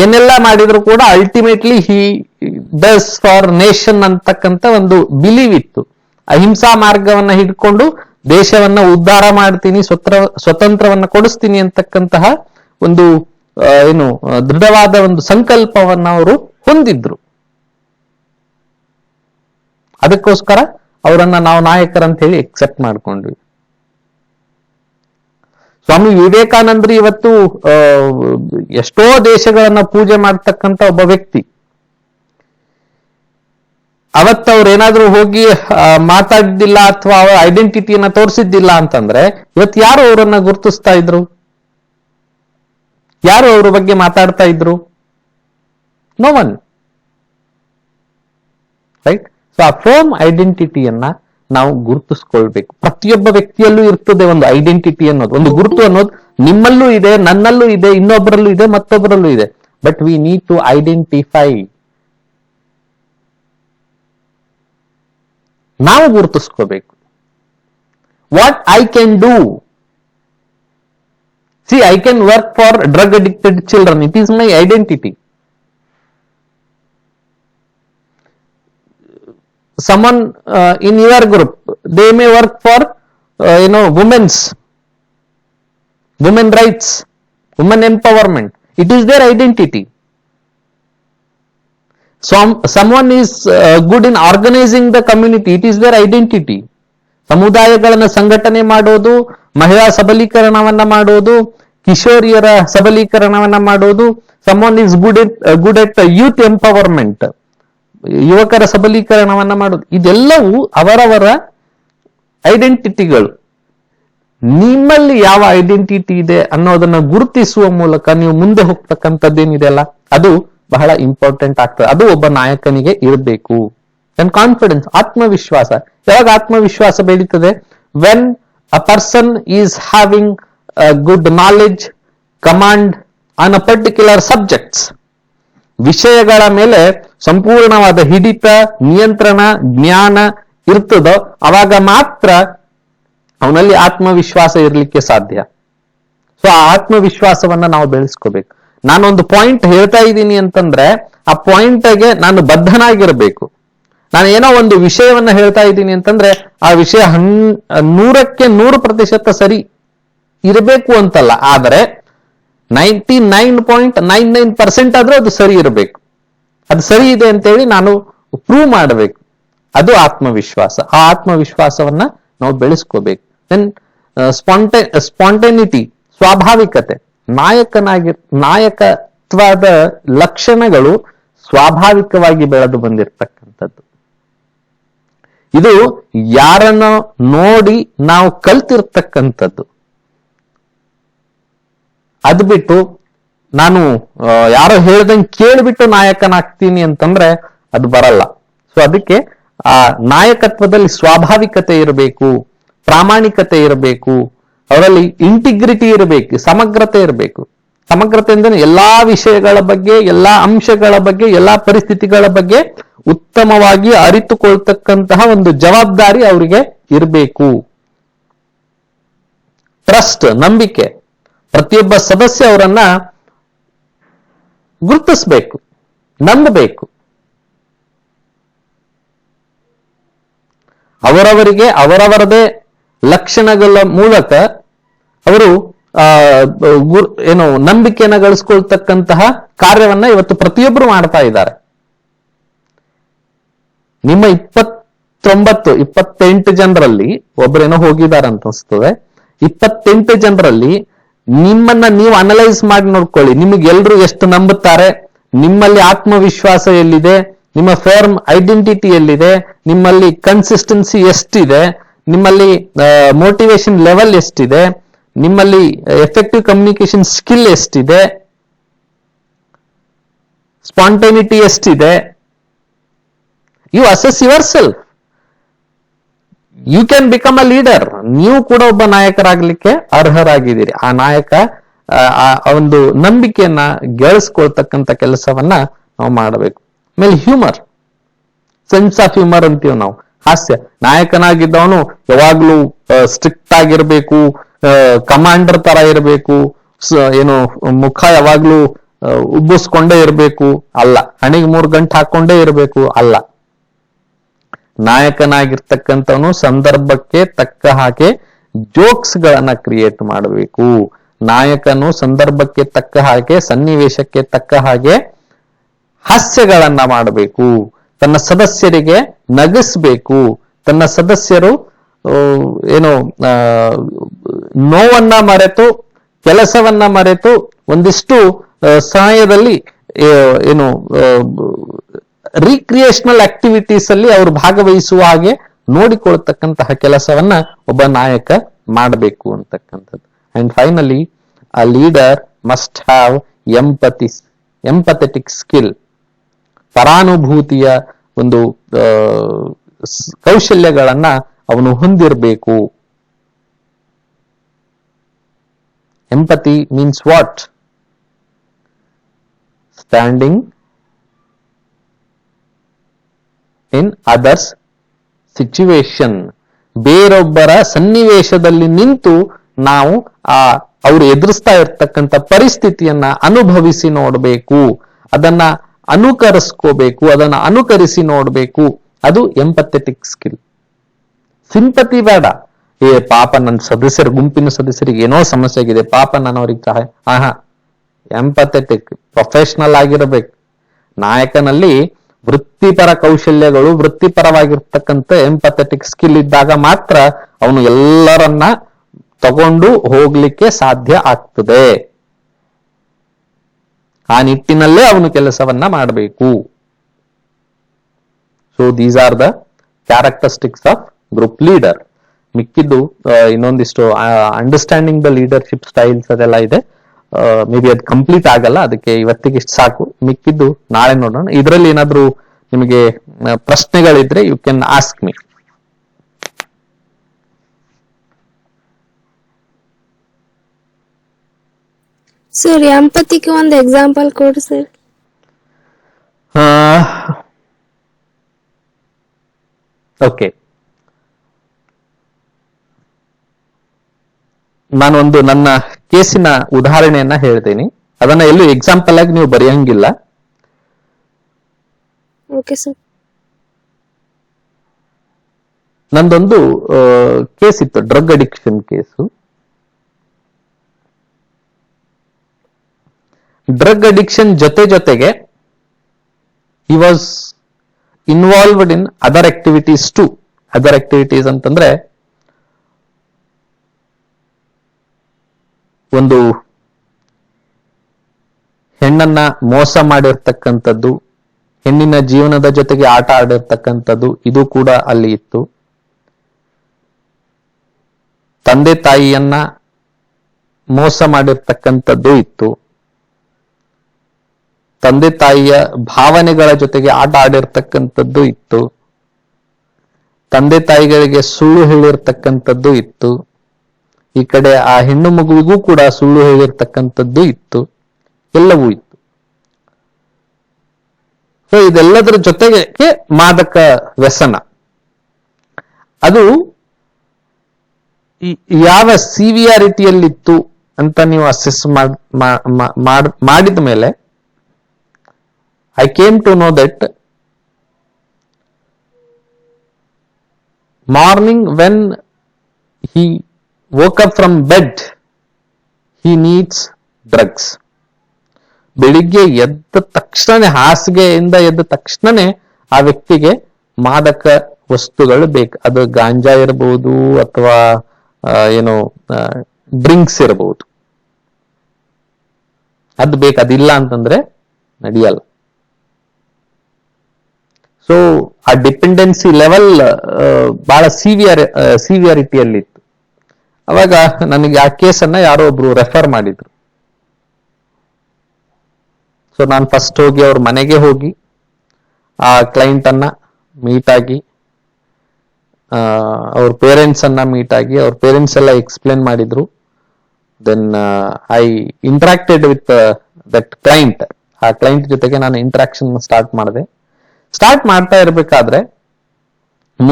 ಏನೆಲ್ಲ ಮಾಡಿದ್ರು ಕೂಡ ultimately he does for nation ಅಂತಕ್ಕಂಥ ಒಂದು ಬಿಲೀವ್ ಇತ್ತು. ಅಹಿಂಸಾ ಮಾರ್ಗವನ್ನ ಹಿಡ್ಕೊಂಡು ದೇಶವನ್ನ ಉದ್ಧಾರ ಮಾಡ್ತೀನಿ, ಸ್ವತಂತ್ರವನ್ನ ಕೊಡಿಸ್ತೀನಿ ಅಂತಕ್ಕಂತಹ ಒಂದು ದೃಢವಾದ ಒಂದು ಸಂಕಲ್ಪವನ್ನ ಅವರು ಹೊಂದಿದ್ರು. ಅದಕ್ಕೋಸ್ಕರ ಅವರನ್ನ ನಾವು ನಾಯಕರಂತ ಹೇಳಿ ಎಕ್ಸೆಪ್ಟ್ ಮಾಡ್ಕೊಂಡ್ವಿ. ಸ್ವಾಮಿ ವಿವೇಕಾನಂದರು ಇವತ್ತು ಎಷ್ಟೋ ದೇಶಗಳನ್ನ ಪೂಜೆ ಮಾಡ್ತಕ್ಕಂತ ಒಬ್ಬ ವ್ಯಕ್ತಿ. ಅವತ್ತು ಅವ್ರು ಏನಾದ್ರೂ ಹೋಗಿ ಮಾತಾಡಿದ್ದಿಲ್ಲ ಅಥವಾ ಅವರ ಐಡೆಂಟಿಟಿಯನ್ನ ತೋರಿಸಿದ್ದಿಲ್ಲ ಅಂತಂದ್ರೆ ಇವತ್ತು ಯಾರು ಅವರನ್ನ ಗುರುತಿಸ್ತಾ ಇದ್ರು? ಯಾರು ಅವ್ರ ಬಗ್ಗೆ ಮಾತಾಡ್ತಾ ಇದ್ರು? No one. ರೈಟ್? ಸೊ ಆ ಫರ್ಮ್ ಐಡೆಂಟಿಟಿಯನ್ನ ನಾವು ಗುರುತಿಸ್ಕೊಳ್ಬೇಕು. ಪ್ರತಿಯೊಬ್ಬ ವ್ಯಕ್ತಿಯಲ್ಲೂ ಇರ್ತದೆ ಒಂದು ಐಡೆಂಟಿಟಿ ಅನ್ನೋದು, ಒಂದು ಗುರುತು ಅನ್ನೋದು. ನಿಮ್ಮಲ್ಲೂ ಇದೆ, ನನ್ನಲ್ಲೂ ಇದೆ, ಇನ್ನೊಬ್ಬರಲ್ಲೂ ಇದೆ, ಮತ್ತೊಬ್ಬರಲ್ಲೂ ಇದೆ. But we need to identify. ನಾವು ಗುರುತಿಸ್ಕೋಬೇಕು. What I can do. See, I can work for drug addicted children. It is my identity. Someone in your group, they may work for women rights, women empowerment. It is their identity. Someone is good in organizing the community. It is their identity. ಸಮುದಾಯಗಳನ್ನ ಸಂಘಟನೆ ಮಾಡೋದು, ಮಹಿಳಾ ಸಬಲೀಕರಣವನ್ನ ಮಾಡೋದು, ಕಿಶೋರಿಯರ ಸಬಲೀಕರಣವನ್ನ ಮಾಡೋದು. Someone is good at youth empowerment, ಯುವಕರ ಸಬಲೀಕರಣವನ್ನ ಮಾಡೋದು. ಇದೆಲ್ಲವೂ ಅವರವರ ಐಡೆಂಟಿಟಿಗಳು. ನಿಮ್ಮಲ್ಲಿ ಯಾವ ಐಡೆಂಟಿಟಿ ಇದೆ ಅನ್ನೋದನ್ನ ಗುರುತಿಸುವ ಮೂಲಕ ನೀವು ಮುಂದೆ ಹೋಗ್ತಕ್ಕಂಥದ್ದೇನಿದೆಯಲ್ಲ, ಅದು ಬಹಳ ಇಂಪಾರ್ಟೆಂಟ್ ಆಗ್ತದೆ. ಅದು ಒಬ್ಬ ನಾಯಕನಿಗೆ ಇರಬೇಕು. ಅಂಡ್ ಕಾನ್ಫಿಡೆನ್ಸ್, ಆತ್ಮವಿಶ್ವಾಸ. ಯಾವಾಗ ಆತ್ಮವಿಶ್ವಾಸ ಬೆಳೀತದೆ? When a person is having good knowledge, command on a particular subjects. ವಿಷಯಗಳ ಮೇಲೆ ಸಂಪೂರ್ಣವಾದ ಹಿಡಿತ, ನಿಯಂತ್ರಣ, ಜ್ಞಾನ ಇರ್ತದೋ ಅವಾಗ ಮಾತ್ರ ಅವನಲ್ಲಿ ಆತ್ಮವಿಶ್ವಾಸ ಇರಲಿಕ್ಕೆ ಸಾಧ್ಯ. ಸೊ ಆ ಆತ್ಮವಿಶ್ವಾಸವನ್ನ ನಾವು ಬೆಳೆಸ್ಕೋಬೇಕು. ನಾನೊಂದು ಪಾಯಿಂಟ್ ಹೇಳ್ತಾ ಇದ್ದೀನಿ ಅಂತಂದ್ರೆ ಆ ಪಾಯಿಂಟ್ಗೆ ನಾನು ಬದ್ಧನಾಗಿರ್ಬೇಕು. ನಾನು ಏನೋ ಒಂದು ವಿಷಯವನ್ನ ಹೇಳ್ತಾ ಇದ್ದೀನಿ ಅಂತಂದ್ರೆ ಆ ವಿಷಯ 100ಕ್ಕೆ 100% ಸರಿ ಇರಬೇಕು ಅಂತಲ್ಲ, ಆದರೆ 99.99% ಆದ್ರೂ ಅದು ಸರಿ ಇರಬೇಕು. ಅದು ಸರಿ ಇದೆ ಅಂತೇಳಿ ನಾನು ಪ್ರೂವ್ ಮಾಡಬೇಕು. ಅದು ಆತ್ಮವಿಶ್ವಾಸ. ಆ ಆತ್ಮವಿಶ್ವಾಸವನ್ನ ನಾವು ಬೆಳೆಸ್ಕೋಬೇಕು. Then spontaneity, ಸ್ವಾಭಾವಿಕತೆ. ನಾಯಕತ್ವದ ಲಕ್ಷಣಗಳು ಸ್ವಾಭಾವಿಕವಾಗಿ ಬೆಳೆದು ಬಂದಿರತಕ್ಕಂಥದ್ದು. ಇದು ಯಾರನ್ನು ನೋಡಿ ನಾವು ಕಲ್ತಿರ್ತಕ್ಕಂಥದ್ದು. ಅದು ಬಿಟ್ಟು ನಾನು ಯಾರೋ ಹೇಳ್ದಂಗೆ ಕೇಳ್ಬಿಟ್ಟು ನಾಯಕನಾಗ್ತೀನಿ ಅಂತಂದ್ರೆ ಅದು ಬರಲ್ಲ. ಸೊ ಅದಕ್ಕೆ ಆ ನಾಯಕತ್ವದಲ್ಲಿ ಸ್ವಾಭಾವಿಕತೆ ಇರಬೇಕು, ಪ್ರಾಮಾಣಿಕತೆ ಇರಬೇಕು, ಅವರಲ್ಲಿ ಇಂಟಿಗ್ರಿಟಿ ಇರಬೇಕು, ಸಮಗ್ರತೆ ಇರಬೇಕು. ಸಮಗ್ರತೆ ಅಂದ್ರೆ ಎಲ್ಲಾ ವಿಷಯಗಳ ಬಗ್ಗೆ, ಎಲ್ಲಾ ಅಂಶಗಳ ಬಗ್ಗೆ, ಎಲ್ಲಾ ಪರಿಸ್ಥಿತಿಗಳ ಬಗ್ಗೆ ಉತ್ತಮವಾಗಿ ಅರಿತುಕೊಳ್ತಕ್ಕಂತಹ ಒಂದು ಜವಾಬ್ದಾರಿ ಅವರಿಗೆ ಇರಬೇಕು. ಟ್ರಸ್ಟ್, ನಂಬಿಕೆ. ಪ್ರತಿಯೊಬ್ಬ ಸದಸ್ಯ ಅವರನ್ನ ಗುರುತಿಸಬೇಕು, ನಂಬಬೇಕು. ಅವರವರಿಗೆ ಅವರವರದೇ ಲಕ್ಷಣಗಳ ಮೂಲಕ ಅವರು ನಂಬಿಕೆಯನ್ನು ಗಳಿಸ್ಕೊಳ್ತಕ್ಕಂತಹ ಕಾರ್ಯವನ್ನ ಇವತ್ತು ಪ್ರತಿಯೊಬ್ಬರು ಮಾಡ್ತಾ ಇದ್ದಾರೆ. ನಿಮ್ಮ 28 ಜನರಲ್ಲಿ ಒಬ್ಬರೇನೋ ಹೋಗಿದ್ದಾರೆ ಅಂತ ಅನಿಸ್ತದೆ. 28 ಜನರಲ್ಲಿ ನಿಮ್ಮನ್ನ ನೀವು ಅನಲೈಸ್ ಮಾಡಿ ನೋಡ್ಕೊಳ್ಳಿ. ನಿಮಗೆ ಎಲ್ರು ಎಷ್ಟು ನಂಬುತ್ತಾರೆ, ನಿಮ್ಮಲ್ಲಿ ಆತ್ಮವಿಶ್ವಾಸ ಎಲ್ಲಿದೆ, ನಿಮ್ಮ ಫರ್ಮ್ ಐಡೆಂಟಿಟಿ ಎಲ್ಲಿದೆ, ನಿಮ್ಮಲ್ಲಿ ಕನ್ಸಿಸ್ಟೆನ್ಸಿ ಎಷ್ಟಿದೆ, ನಿಮ್ಮಲ್ಲಿ ಮೋಟಿವೇಶನ್ ಲೆವೆಲ್ ಎಷ್ಟಿದೆ, ನಿಮ್ಮಲ್ಲಿ ಎಫೆಕ್ಟಿವ್ ಕಮ್ಯುನಿಕೇಶನ್ ಸ್ಕಿಲ್ ಎಷ್ಟಿದೆ, ಸ್ಪಾಂಟೇನಿಟಿ ಎಷ್ಟಿದೆ. You assess yourself. You can become a leader. ನೀವು ಕೂಡ ಒಬ್ಬ ನಾಯಕರಾಗ್ಲಿಕ್ಕೆ ಅರ್ಹರಾಗಿದ್ದೀರಿ. ಆ ನಾಯಕ ಒಂದು ನಂಬಿಕೆಯನ್ನ ಗಳಿಸ್ಕೊಳ್ತಕ್ಕಂಥ ಕೆಲಸವನ್ನ ನಾವು ಮಾಡಬೇಕು. ಆಮೇಲೆ ಹ್ಯೂಮರ್, ಸೆನ್ಸ್ ಆಫ್ ಹ್ಯೂಮರ್ ಅಂತೀವಿ ನಾವು. ಹಾಸ್ಯ. ನಾಯಕನಾಗಿದ್ದವನು ಯಾವಾಗ್ಲೂ ಸ್ಟ್ರಿಕ್ಟ್ ಆಗಿರ್ಬೇಕು, ಕಮಾಂಡರ್ ತರ ಇರಬೇಕು, ಮುಖ ಯಾವಾಗ್ಲೂ ಉಬ್ಬಿಸ್ಕೊಂಡೇ ಇರಬೇಕು ಅಲ್ಲ. ಹಣೆಗೆ 3 ಗಂಟೆ ಹಾಕೊಂಡೇ ಇರಬೇಕು ಅಲ್ಲ. ನಾಯಕನಾಗಿರ್ತಕ್ಕಂಥವನು ಸಂದರ್ಭಕ್ಕೆ ತಕ್ಕ ಹಾಗೆ ಜೋಕ್ಸ್ ಗಳನ್ನ ಕ್ರಿಯೇಟ್ ಮಾಡಬೇಕು. ನಾಯಕನು ಸಂದರ್ಭಕ್ಕೆ ತಕ್ಕ ಹಾಗೆ, ಸನ್ನಿವೇಶಕ್ಕೆ ತಕ್ಕ ಹಾಗೆ ಹಾಸ್ಯಗಳನ್ನ ಮಾಡಬೇಕು. ತನ್ನ ಸದಸ್ಯರಿಗೆ ನಗಿಸ್ಬೇಕು. ತನ್ನ ಸದಸ್ಯರು ಏನು ನೋವನ್ನ ಮರೆತು ಕೆಲಸವನ್ನ ಮರೆತು ಒಂದಿಷ್ಟು ಸಮಯದಲ್ಲಿ ಏನು ರೀಕ್ರಿಯೇಷನಲ್ ಆಕ್ಟಿವಿಟೀಸ್ ಅಲ್ಲಿ ಅವರು ಭಾಗವಹಿಸುವ ಹಾಗೆ ನೋಡಿಕೊಳ್ತಕ್ಕಂತಹ ಕೆಲಸವನ್ನ ಒಬ್ಬ ನಾಯಕ ಮಾಡಬೇಕು ಅಂತಕ್ಕಂಥದ್ದು. And finally a leader must have empathetic skill, ಪರಾನುಭೂತಿಯ ಒಂದು ಕೌಶಲ್ಯಗಳನ್ನ ಅವನು ಹೊಂದಿರಬೇಕು. Empathy means what? Standing in others situation, ಬೇರೊಬ್ಬರ ಸನ್ನಿವೇಶದಲ್ಲಿ ನಿಂತು ನಾವು ಅವರು ಎದುರಿಸ್ತಾ ಇರ್ತಕ್ಕಂಥ ಪರಿಸ್ಥಿತಿಯನ್ನ ಅನುಭವಿಸಿ ನೋಡಬೇಕು, ಅದನ್ನ ಅನುಕರಿಸ್ಕೋಬೇಕು, ಅದನ್ನ ಅನುಕರಿಸಿ ನೋಡಬೇಕು. ಅದು ಎಂಪಥೆಟಿಕ್ ಸ್ಕಿಲ್. ಸಿಂಪತಿ ಬೇಡ. ಪಾಪ ನನ್ನ ಗುಂಪಿನ ಸದಸ್ಯರಿಗೆ ಏನೋ ಸಮಸ್ಯೆ ಆಗಿದೆ, ಪಾಪ ನಾನು ಅವ್ರಿಗೆ ಸಹಾಯ. ಎಂಪಥೆಟಿಕ್ ಪ್ರೊಫೆಷನಲ್ ಆಗಿರಬೇಕು. ನಾಯಕನಲ್ಲಿ ವೃತ್ತಿಪರ ಕೌಶಲ್ಯಗಳು, ವೃತ್ತಿಪರವಾಗಿರ್ತಕ್ಕಂಥ ಎಂಪಥೆಟಿಕ್ ಸ್ಕಿಲ್ ಇದ್ದಾಗ ಮಾತ್ರ ಅವನು ಎಲ್ಲರನ್ನ ತಗೊಂಡು ಹೋಗ್ಲಿಕ್ಕೆ ಸಾಧ್ಯ ಆಗ್ತದೆ. ಆ ನಿಟ್ಟಿನಲ್ಲೇ ಅವನು ಕೆಲಸವನ್ನ ಮಾಡಬೇಕು. So these are the characteristics of group leader. ಮಿಕ್ಕಿದ್ದು ಇನ್ನೊಂದಿಷ್ಟು ಅಂಡರ್ಸ್ಟ್ಯಾಂಡಿಂಗ್ ದ ಲೀಡರ್ಶಿಪ್ ಸ್ಟೈಲ್ಸ್ ಅದೆಲ್ಲ ಇದೆ. ಮೇ ಬಿ ಅದು ಕಂಪ್ಲೀಟ್ ಆಗಲ್ಲ, ಅದಕ್ಕೆ ಇವತ್ತಿಗೆ ಇಷ್ಟು ಸಾಕು. ಮಿಕ್ಕಿದ್ದು ನಾಳೆ ನೋಡೋಣ. ಇದರಲ್ಲಿ ಏನಾದ್ರೂ ನಿಮಗೆ ಪ್ರಶ್ನೆಗಳಿದ್ರೆ you can ask me. Sir ಎಂಪತಿಗೆ ಒಂದು ಎಕ್ಸಾಂಪಲ್ ಕೊಡಿ ಸರ್. ಓಕೆ, ನಾನೊಂದು ನನ್ನ ಕೇಸಿನ ಉದಾಹರಣೆಯನ್ನ ಹೇಳ್ತೀನಿ. ಅದನ್ನ ಎಲ್ಲೂ ಎಕ್ಸಾಂಪಲ್ ಆಗಿ ನೀವು ಬರೆಯಂಗಿಲ್ಲ. Okay sir. ನಂದೊಂದು ಕೇಸ್ ಇತ್ತು, drug addiction case. Drug addiction ಜೊತೆಗೆ he was involved in other activities too. Other activities ಅಂತಂದ್ರೆ ಒಂದು ಹೆಣ್ಣನ್ನ ಮೋಸ ಮಾಡಿರ್ತಕ್ಕಂಥದ್ದು, ಹೆಣ್ಣಿನ ಜೀವನದ ಜೊತೆಗೆ ಆಟ ಆಡಿರ್ತಕ್ಕಂಥದ್ದು, ಇದು ಕೂಡ ಅಲ್ಲಿ ಇತ್ತು. ತಂದೆ ತಾಯಿಯನ್ನ ಮೋಸ ಮಾಡಿರ್ತಕ್ಕಂಥದ್ದು ಇತ್ತು. ತಂದೆ ತಾಯಿಯ ಭಾವನೆಗಳ ಜೊತೆಗೆ ಆಟ ಆಡಿರ್ತಕ್ಕಂಥದ್ದು ಇತ್ತು. ತಂದೆ ತಾಯಿಗಳಿಗೆ ಸುಳ್ಳು ಹೇಳಿರ್ತಕ್ಕಂಥದ್ದು ಇತ್ತು. ಈ ಕಡೆ ಆ ಹೆಣ್ಣು ಮಗುವಿಗೂ ಕೂಡ ಸುಳ್ಳು ಹೇಳಿರ್ತಕ್ಕಂಥದ್ದು ಇತ್ತು. ಎಲ್ಲವೂ ಇತ್ತು. ಸೊ ಇದೆಲ್ಲದರ ಜೊತೆಗೆ ಮಾದಕ ವ್ಯಸನ. ಅದು ಯಾವ ಸಿವಿಯಾರಿಟಿಯಲ್ಲಿತ್ತು ಅಂತ ನೀವು ಅಸೆಸ್ ಮಾಡಿದ ಮೇಲೆ I came to know that morning when he woke up from bed, he needs drugs. ಬೆಳಿಗ್ಗೆ ಎದ್ದ ತಕ್ಷಣ, ಹಾಸಿಗೆಯಿಂದ ಎದ್ದ ತಕ್ಷಣನೇ ಆ ವ್ಯಕ್ತಿಗೆ ಮಾದಕ ವಸ್ತುಗಳು ಬೇಕು. ಅದು ಗಾಂಜಾ ಇರಬಹುದು ಅಥವಾ ಏನು ಡ್ರಿಂಕ್ಸ್ ಇರಬಹುದು. ಅದು ಬೇಕು. ಅದಿಲ್ಲ ಅಂತಂದ್ರೆ ನಡೆಯಲ್ಲ. ಸೊ ಆ ಡಿಪೆಂಡೆನ್ಸಿ ಲೆವೆಲ್ ಬಹಳ ಸಿವಿಯಾರಿಟಿಯಲ್ಲಿ ಇತ್ತು. ಅವಾಗ ನನಗೆ ಆ ಕೇಸನ್ನ ಯಾರೋ ಒಬ್ರು ರೆಫರ್ ಮಾಡಿದ್ರು. ಸೊ ನಾನು ಫಸ್ಟ್ ಹೋಗಿ ಅವ್ರ ಮನೆಗೆ ಹೋಗಿ ಆ ಕ್ಲೈಂಟ್ ಅನ್ನ ಮೀಟ್ ಆಗಿ, ಅವ್ರ ಪೇರೆಂಟ್ಸ್ ಅನ್ನ ಮೀಟ್ ಆಗಿ, ಅವ್ರ ಪೇರೆಂಟ್ಸ್ ಎಲ್ಲ ಎಕ್ಸ್ಪ್ಲೇನ್ ಮಾಡಿದ್ರು. Then I interacted with that client. ಆ ಕ್ಲೈಂಟ್ ಜೊತೆಗೆ ನಾನು ಇಂಟ್ರಾಕ್ಷನ್ ಸ್ಟಾರ್ಟ್ ಮಾಡಿದೆ. ಸ್ಟಾರ್ಟ್ ಮಾಡ್ತಾ ಇರ್ಬೇಕಾದ್ರೆ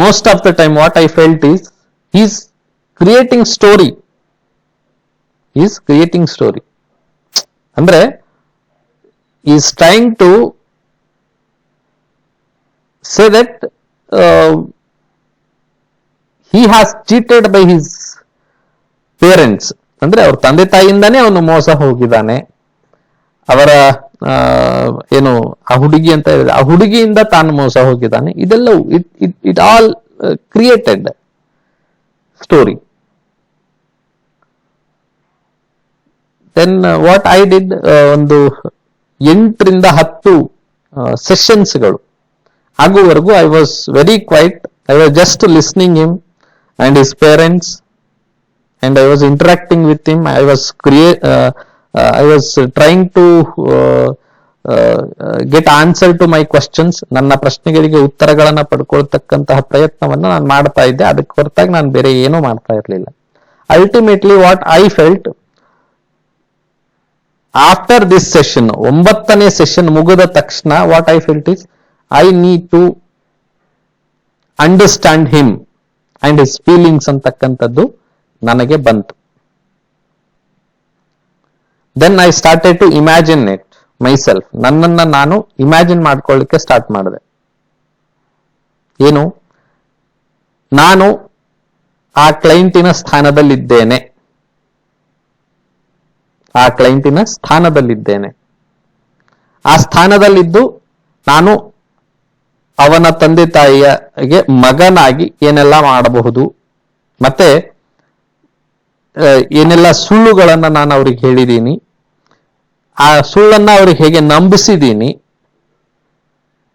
most of the time what I felt is creating story. ಅಂದ್ರೆ is trying to say that he has cheated by his parents. ಅಂದ್ರೆ ಅವ್ರ ತಂದೆ ತಾಯಿಯಿಂದಾನೇ ಅವನು ಮೋಸ ಹೋಗಿದ್ದಾನೆ. ಅವರ ಏನು ಆ ಹುಡುಗಿ ಅಂತ ಹೇಳಿದ್ರೆ ಆ ಹುಡುಗಿಯಿಂದ ತಾನು ಮೋಸ ಹೋಗಿದ್ದಾನೆ. ಇದೆಲ್ಲ it all created. Story. Then what I did, ಒಂದು 8ರಿಂದ 10 ಸೆಷನ್ಸ್ಗಳು ಆಗುವವರೆಗೂ I was very quiet. I was just listening him and his parents and I was interacting with him. I was trying to get answer to my questions. ನನ್ನ ಪ್ರಶ್ನೆಗಳಿಗೆ ಉತ್ತರಗಳನ್ನ ಪಡ್ಕೊಳ್ತಕ್ಕಂತಹ ಪ್ರಯತ್ನವನ್ನ ನಾನು ಮಾಡ್ತಾ ಇದ್ದೆ. ಅದಕ್ಕೆ ಹೊರತಾಗಿ ನಾನು ಬೇರೆ ಏನೂ ಮಾಡ್ತಾ ಇರಲಿಲ್ಲ. Ultimately what I felt after this session, 9ನೇ ಸೆಷನ್ ಮುಗಿದ ತಕ್ಷಣ what I felt is I need to understand him and his feelings ಅಂತಕ್ಕಂಥದ್ದು ನನಗೆ ಬಂತು. Then I started to imagine it myself. ನನ್ನನ್ನ ನಾನು ಇಮ್ಯಾಜಿನ್ ಮಾಡ್ಕೊಳ್ಳಿಕ್ಕೆ ಸ್ಟಾರ್ಟ್ ಮಾಡಿದೆ. ಏನು, ನಾನು ಆ ಕ್ಲೈಂಟಿನ ಸ್ಥಾನದಲ್ಲಿದ್ದೇನೆ, ಆ ಕ್ಲೈಂಟಿನ ಸ್ಥಾನದಲ್ಲಿದ್ದೇನೆ. ಆ ಸ್ಥಾನದಲ್ಲಿದ್ದು ನಾನು ಅವನ ತಂದೆ ತಾಯಿಗೆ ಮಗನಾಗಿ ಏನೆಲ್ಲ ಮಾಡಬಹುದು, ಮತ್ತೆ ಏನೆಲ್ಲ ಸುಳ್ಳುಗಳನ್ನ ನಾನು ಅವ್ರಿಗೆ ಹೇಳಿದ್ದೀನಿ, ಆ ಸುಳ್ಳನ್ನ ಅವ್ರಿಗೆ ಹೇಗೆ ನಂಬಿಸಿದ್ದೀನಿ,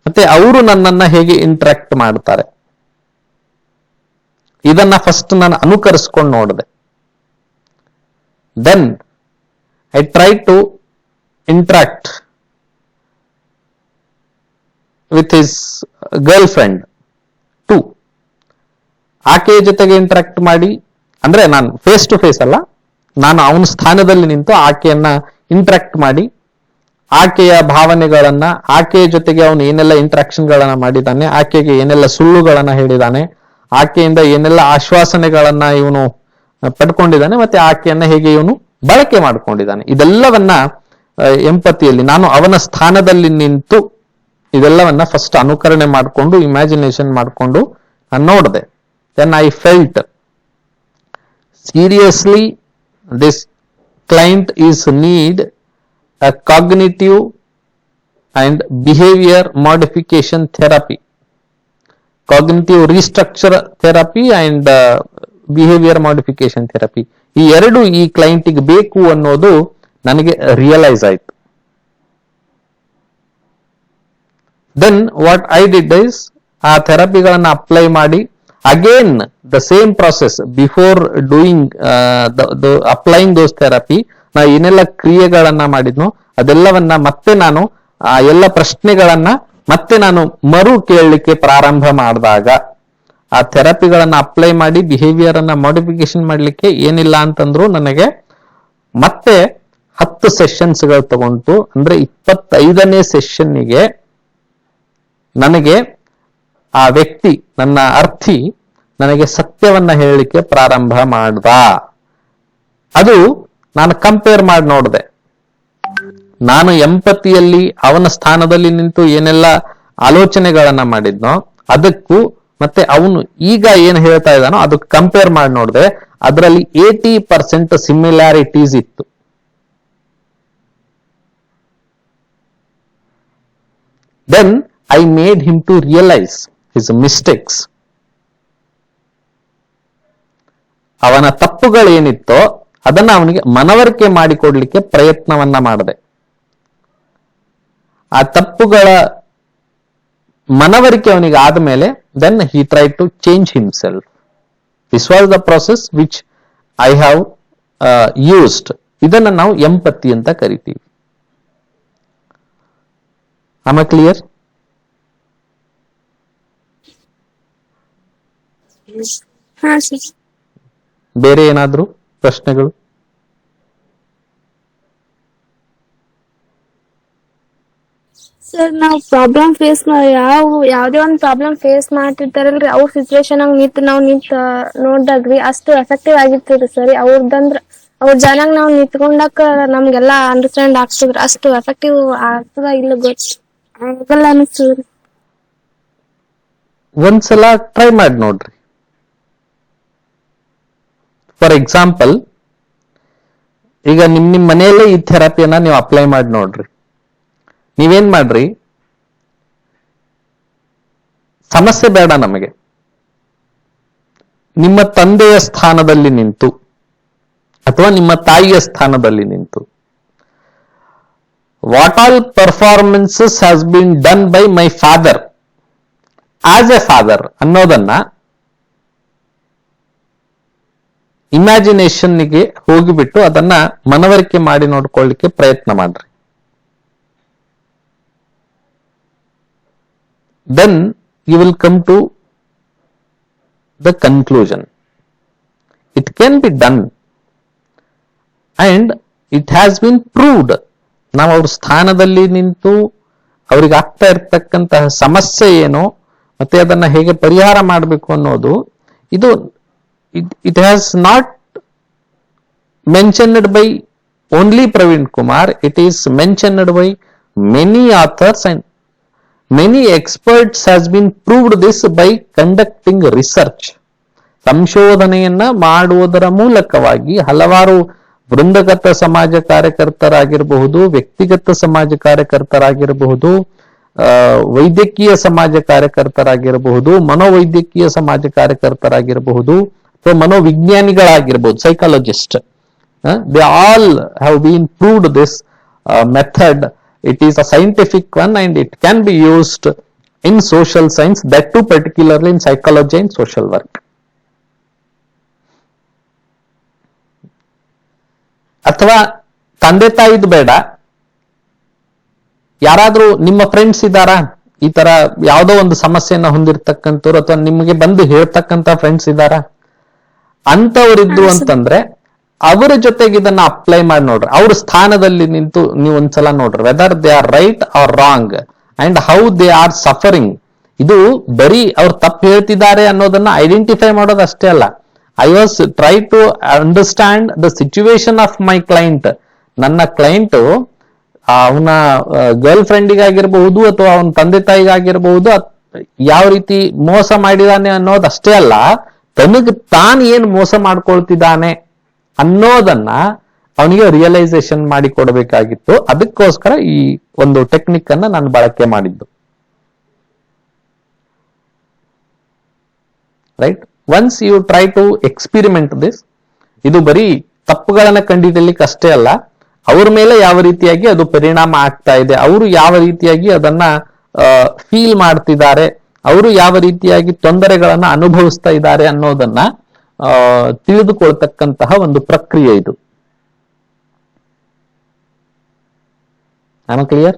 ಮತ್ತೆ ಅವರು ನನ್ನನ್ನ ಹೇಗೆ ಇಂಟ್ರಾಕ್ಟ್ ಮಾಡ್ತಾರೆ, ಇದನ್ನ ಫಸ್ಟ್ ನಾನು ಅನುಕರಿಸ್ಕೊಂಡು ನೋಡಿದೆ. Then I try to interact with his girlfriend too. ಆಕೆಯ ಜೊತೆಗೆ ಇಂಟ್ರಾಕ್ಟ್ ಮಾಡಿ, ಅಂದ್ರೆ ನಾನು ಫೇಸ್ ಟು ಫೇಸ್ ಅಲ್ಲ, ನಾನು ಅವನ ಸ್ಥಾನದಲ್ಲಿ ನಿಂತು ಆಕೆಯನ್ನ ಇಂಟ್ರಾಕ್ಟ್ ಮಾಡಿ, ಆಕೆಯ ಭಾವನೆಗಳನ್ನ, ಆಕೆಯ ಜೊತೆಗೆ ಅವನು ಏನೆಲ್ಲ ಇಂಟ್ರಾಕ್ಷನ್ ಗಳನ್ನ ಮಾಡಿದ್ದಾನೆ, ಆಕೆಗೆ ಏನೆಲ್ಲ ಸುಳ್ಳುಗಳನ್ನ ಹೇಳಿದ್ದಾನೆ, ಆಕೆಯಿಂದ ಏನೆಲ್ಲ ಆಶ್ವಾಸನೆಗಳನ್ನ ಇವನು ಪಡ್ಕೊಂಡಿದ್ದಾನೆ, ಮತ್ತೆ ಆಕೆಯನ್ನ ಹೇಗೆ ಇವನು ಬಳಕೆ ಮಾಡ್ಕೊಂಡಿದ್ದಾನೆ, ಇದೆಲ್ಲವನ್ನ ಎಂಪತಿಯಲ್ಲಿ ನಾನು ಅವನ ಸ್ಥಾನದಲ್ಲಿ ನಿಂತು ಇದೆಲ್ಲವನ್ನ ಫಸ್ಟ್ ಅನುಕರಣೆ ಮಾಡಿಕೊಂಡು ಇಮ್ಯಾಜಿನೇಷನ್ ಮಾಡಿಕೊಂಡು ನಾನು ನೋಡಿದೆ. Then I felt seriously this client is need a cognitive and behavior modification therapy, cognitive restructure therapy and behavior modification therapy. ಈ ಎರಡು ಈ ಕ್ಲೈಂಟಿಗೆ ಬೇಕು ಅನ್ನೋದು ನನಗೆ ರಿಯಲೈಸ್ ಆಯ್ತು. Then what I did is ಆ ಥೆರಪಿಗಳನ್ನ ಅಪ್ಲೈ ಮಾಡಿ again the same process before doing applying those therapy, ನಾ ಏನೆಲ್ಲ ಕ್ರಿಯೆಗಳನ್ನ ಮಾಡಿದ್ನೋ ಅದೆಲ್ಲವನ್ನ ಮತ್ತೆ ನಾನು ಆ ಎಲ್ಲ ಪ್ರಶ್ನೆಗಳನ್ನ ಮತ್ತೆ ನಾನು ಮರು ಕೇಳಲಿಕ್ಕೆ ಪ್ರಾರಂಭ ಮಾಡಿದಾಗ, ಆ ಥೆರಪಿಗಳನ್ನ ಅಪ್ಲೈ ಮಾಡಿ ಬಿಹೇವಿಯರ್ ಅನ್ನ ಮಾಡಿಫಿಕೇಶನ್ ಮಾಡ್ಲಿಕ್ಕೆ ಏನಿಲ್ಲ ಅಂತಂದ್ರು ನನಗೆ ಮತ್ತೆ 10 ಸೆಷನ್ಸ್ಗಳು ತಗೊಂಡು, ಅಂದ್ರೆ 25ನೇ ಸೆಷನ್ನಿಗೆ ನನಗೆ ಆ ವ್ಯಕ್ತಿ, ನನ್ನ ಅರ್ಥಿ ನನಗೆ ಸತ್ಯವನ್ನ ಹೇಳಲಿಕ್ಕೆ ಪ್ರಾರಂಭ ಮಾಡ್ದ. ಅದು ನಾನು ಕಂಪೇರ್ ಮಾಡಿ ನೋಡಿದೆ. ನಾನು ಎಂಪತಿಯಲ್ಲಿ ಅವನ ಸ್ಥಾನದಲ್ಲಿ ನಿಂತು ಏನೆಲ್ಲ ಆಲೋಚನೆಗಳನ್ನ ಮಾಡಿದ್ನೋ ಅದಕ್ಕೂ ಮತ್ತೆ ಅವನು ಈಗ ಏನ್ ಹೇಳ್ತಾ ಇದ್ದಾನೋ ಅದಕ್ಕೆ ಕಂಪೇರ್ ಮಾಡಿ ನೋಡಿದೆ. ಅದರಲ್ಲಿ 80% ಸಿಮಿಲಾರಿಟೀಸ್ ಇತ್ತು. Then I made him to realize his mistakes. ಅವನ ತಪ್ಪುಗಳೇನಿತ್ತೋ ಅದನ್ನ ಅವನಿಗೆ ಮನವರಿಕೆ ಮಾಡಿಕೊಡ್ಲಿಕ್ಕೆ ಪ್ರಯತ್ನವನ್ನ ಮಾಡಿದೆ. ಆ ತಪ್ಪುಗಳ ಮನವರಿಕೆ ಅವನಿಗೆ ಆದ್ಮೇಲೆ then he tried to change himself. This was the process which I have used. ಇದನ್ನ ನಾವು ಎಂಪತಿ ಅಂತ ಕರಿತೀವಿ. Am I clear? ಹಾ ಸರ್. ಬೇರೆ ಏನಾದ್ರು ಪ್ರಶ್ನೆಗಳು? ಸರ್ ನಾವು ಪ್ರಾಬ್ಲಮ್ ಫೇಸ್ ಯಾವ್ದೇ ಒಂದ್ ಪ್ರಾಬ್ಲಮ್ ಫೇಸ್ ಮಾಡ್ತಿರ್ತಾರಲ್ರಿ, ಅವ್ರ ಸಿಚುವೇಶನ್ ನಿಂತ್ ನೋಡ್ದಾಗ್ರಿ ಅಷ್ಟು ಎಫೆಕ್ಟಿವ್ ಆಗಿರ್ತದ್ರಿ ಸರಿ. ಅವ್ರ ಜನಾಗ್ ನಾವ್ ನಿಂತ್ಕೊಂಡಾಕ ನಮ್ಗೆಲ್ಲಾ ಅಂಡರ್ಸ್ಟ್ಯಾಂಡ್ ಆಗ್ತದ್ರಿ. ಅಷ್ಟು ಎಫೆಕ್ಟಿವ್ ಆಗ್ತದ ಇಲ್ಲ ಆಗಲ್ಲ ಅನಿಸ್ತದ್ರಿ. ಒಂದ್ಸಲ ಟ್ರೈ ಮಾಡಿ ನೋಡ್ರಿ. ಫಾರ್ ಎಕ್ಸಾಂಪಲ್, ಈಗ ನಿಮ್ ಮನೆಯಲ್ಲೇ ಈ ಥೆರಪಿಯನ್ನ ನೀವು ಅಪ್ಲೈ ಮಾಡಿ ನೋಡ್ರಿ. ನೀವೇನ್ ಮಾಡ್ರಿ, ಸಮಸ್ಯೆ ಬೇಡ ನಮಗೆ, ನಿಮ್ಮ ತಂದೆಯ ಸ್ಥಾನದಲ್ಲಿ ನಿಂತು ಅಥವಾ ನಿಮ್ಮ ತಾಯಿಯ ಸ್ಥಾನದಲ್ಲಿ ನಿಂತು what all performances has been done by my father as a father ಅನ್ನೋದನ್ನ ಇಮ್ಯಾಜಿನೇಷನ್ಗೆ ಹೋಗಿಬಿಟ್ಟು ಅದನ್ನ ಮನವರಿಕೆ ಮಾಡಿ ನೋಡ್ಕೊಳ್ಳಿಕ್ಕೆ ಪ್ರಯತ್ನ ಮಾಡ್ರಿ. Then you will come to the conclusion. It can be done and it has been proved. ನಾವು ಅವ್ರ ಸ್ಥಾನದಲ್ಲಿ ನಿಂತು ಅವ್ರಿಗೆ ಆಗ್ತಾ ಇರ್ತಕ್ಕಂತಹ ಸಮಸ್ಯೆ ಏನು ಮತ್ತೆ ಅದನ್ನ ಹೇಗೆ ಪರಿಹಾರ ಮಾಡಬೇಕು ಅನ್ನೋದು ಇದು it has not mentioned by only Praveen Kumar, it is mentioned by many authors and many experts has been proved this by conducting research. ಸಂಶೋಧನೆಯನ್ನ ಮಾಡುವುದರ ಮೂಲಕವಾಗಿ ಹಲವಾರು ವೃಂದಗತ ಸಮಾಜ ಕಾರ್ಯಕರ್ತರಾಗಿರಬಹುದು, ವ್ಯಕ್ತಿಗತ ಸಮಾಜ ಕಾರ್ಯಕರ್ತರಾಗಿರಬಹುದು, ವೈದ್ಯಕೀಯ ಸಮಾಜ ಕಾರ್ಯಕರ್ತರಾಗಿರಬಹುದು, ಮನೋವೈದ್ಯಕೀಯ ಸಮಾಜ ಕಾರ್ಯಕರ್ತರಾಗಿರಬಹುದು, ಅಥವಾ ಮನೋವಿಜ್ಞಾನಿಗಳಾಗಿರ್ಬೋದು, psychologist. They all have been proved this method. It is a scientific one and it can be used in social science, that too particularly in psychology and social work. ಅಥವಾ ತಂದೆ ತಾಯಿದ್ ಬೇಡ, ಯಾರಾದ್ರೂ ನಿಮ್ಮ ಫ್ರೆಂಡ್ಸ್ ಇದ್ದಾರಾ ಈ ತರ ಯಾವುದೋ ಒಂದು ಸಮಸ್ಯೆಯನ್ನ ಹೊಂದಿರತಕ್ಕಂಥವ್ರು ಅಥವಾ ನಿಮಗೆ ಬಂದು ಹೇಳ್ತಕ್ಕಂತ ಫ್ರೆಂಡ್ಸ್ ಇದ್ದಾರಾ? ಅಂತವರಿದ್ದು ಅಂತಂದ್ರೆ ಅವರ ಜೊತೆಗೆ ಇದನ್ನ ಅಪ್ಲೈ ಮಾಡಿ ನೋಡ್ರಿ. ಅವ್ರ ಸ್ಥಾನದಲ್ಲಿ ನಿಂತು ನೀವು ಒಂದ್ಸಲ ನೋಡ್ರಿ whether they are right or wrong and how they are suffering. ಇದು ಬರೀ ಅವ್ರು ತಪ್ಪು ಹೇಳ್ತಿದ್ದಾರೆ ಅನ್ನೋದನ್ನ ಐಡೆಂಟಿಫೈ ಮಾಡೋದು ಅಷ್ಟೇ ಅಲ್ಲ. I was try to understand the situation of my client. ನನ್ನ ಕ್ಲೈಂಟ್ ಅವನ ಗರ್ಲ್ ಫ್ರೆಂಡಿಗಾಗಿರ್ಬಹುದು ಅಥವಾ ಅವನ ತಂದೆ ತಾಯಿಗಾಗಿರ್ಬಹುದು ಯಾವ ರೀತಿ ಮೋಸ ಮಾಡಿದಾನೆ ಅನ್ನೋದು ಅಷ್ಟೇ ಅಲ್ಲ, ತನಗ್ ತಾನು ಏನ್ ಮೋಸ ಮಾಡ್ಕೊಳ್ತಿದ್ದಾನೆ ಅನ್ನೋದನ್ನ ಅವನಿಗೆ ರಿಯಲೈಸೇಷನ್ ಮಾಡಿ ಕೊಡಬೇಕಾಗಿತ್ತು. ಅದಕ್ಕೋಸ್ಕರ ಈ ಒಂದು ಟೆಕ್ನಿಕ್ ಅನ್ನ ನಾನು ಬಳಕೆ ಮಾಡಿದ್ದು. Right, once you try to experiment this, ಇದು ಬರೀ ತಪ್ಪುಗಳನ್ನ ಕಂಡಿಡಿಯಲಿಕ್ಕೆ ಅಷ್ಟೇ ಅಲ್ಲ, ಅವ್ರ ಮೇಲೆ ಯಾವ ರೀತಿಯಾಗಿ ಅದು ಪರಿಣಾಮ ಆಗ್ತಾ ಇದೆ, ಅವರು ಯಾವ ರೀತಿಯಾಗಿ ಅದನ್ನ ಫೀಲ್ ಮಾಡ್ತಿದ್ದಾರೆ, ಅವರು ಯಾವ ರೀತಿಯಾಗಿ ತೊಂದರೆಗಳನ್ನ ಅನುಭವಿಸ್ತಾ ಇದ್ದಾರೆ ಅನ್ನೋದನ್ನ ತಿಳಿದುಕೊಳ್ತಕ್ಕಂತಹ ಒಂದು ಪ್ರಕ್ರಿಯೆ ಇದು. Am clear?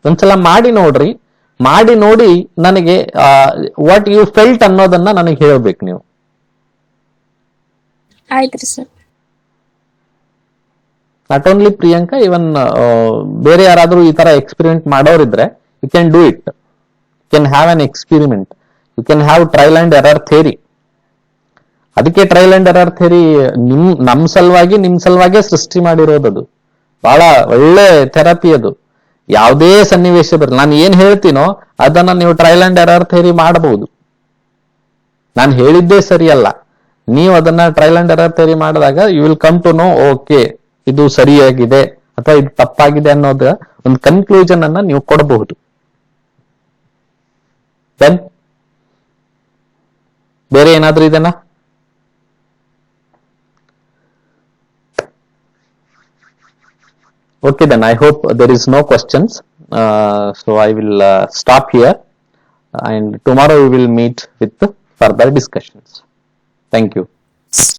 ಒಂದ್ಸಲ ಮಾಡಿ ನೋಡ್ರಿ, ಮಾಡಿ ನೋಡಿ ನನಗೆ ವಾಟ್ ಯು ಫೆಲ್ಟ್ ಅನ್ನೋದನ್ನ ನನಗೆ ಹೇಳ್ಬೇಕು ನೀವು. ಆಯ್ತ್ರಿ sir. Not only Priyanka, even ಬೇರೆ ಯಾರಾದ್ರೂ ಈ ತರ ಎಕ್ಸ್ಪೆರಿಮೆಂಟ್ ಮಾಡೋರಿದ್ರೆ you can do it. You can have an experiment, you can have trial and error theory. ಅದಕ್ಕೆ ಟ್ರಯಲ್ ಅಂಡ್ ಎರರ್ ಥಿಯರಿ ನಮ್ ಸಲುವಾಗಿ ನಿಮ್ ಸಲುವಾಗೇ ಸೃಷ್ಟಿ ಮಾಡಿರೋದದು. ಬಹಳ ಒಳ್ಳೆ ಥೆರಪಿ ಅದು. ಯಾವುದೇ ಸನ್ನಿವೇಶ ಬರಲಿ, ನಾನು ಏನ್ ಹೇಳ್ತೀನೋ ಅದನ್ನ ನೀವು ಟ್ರಯಲ್ ಅಂಡ್ ಎರರ್ ಥಿಯರಿ ಮಾಡಬಹುದು. ನಾನು ಹೇಳಿದ್ದೇ ಸರಿಯಲ್ಲ, ನೀವು ಅದನ್ನ ಟ್ರಯಲ್ ಅಂಡ್ ಎರರ್ ಥಿಯರಿ ಮಾಡಿದಾಗ you will come to know, okay ಇದು ಸರಿಯಾಗಿದೆ ಅಥವಾ ಇದು ತಪ್ಪಾಗಿದೆ ಅನ್ನೋದ ಒಂದು ಕನ್ಕ್ಲೂಷನ್ ಅನ್ನ ನೀವು ಕೊಡಬಹುದು. ದೆನ್ ಬೇರೆ ಏನಾದ್ರೂ ಇದೆನಾ? Okay, then I hope there is no questions. So I will stop here and tomorrow we will meet with further discussions. Thank you.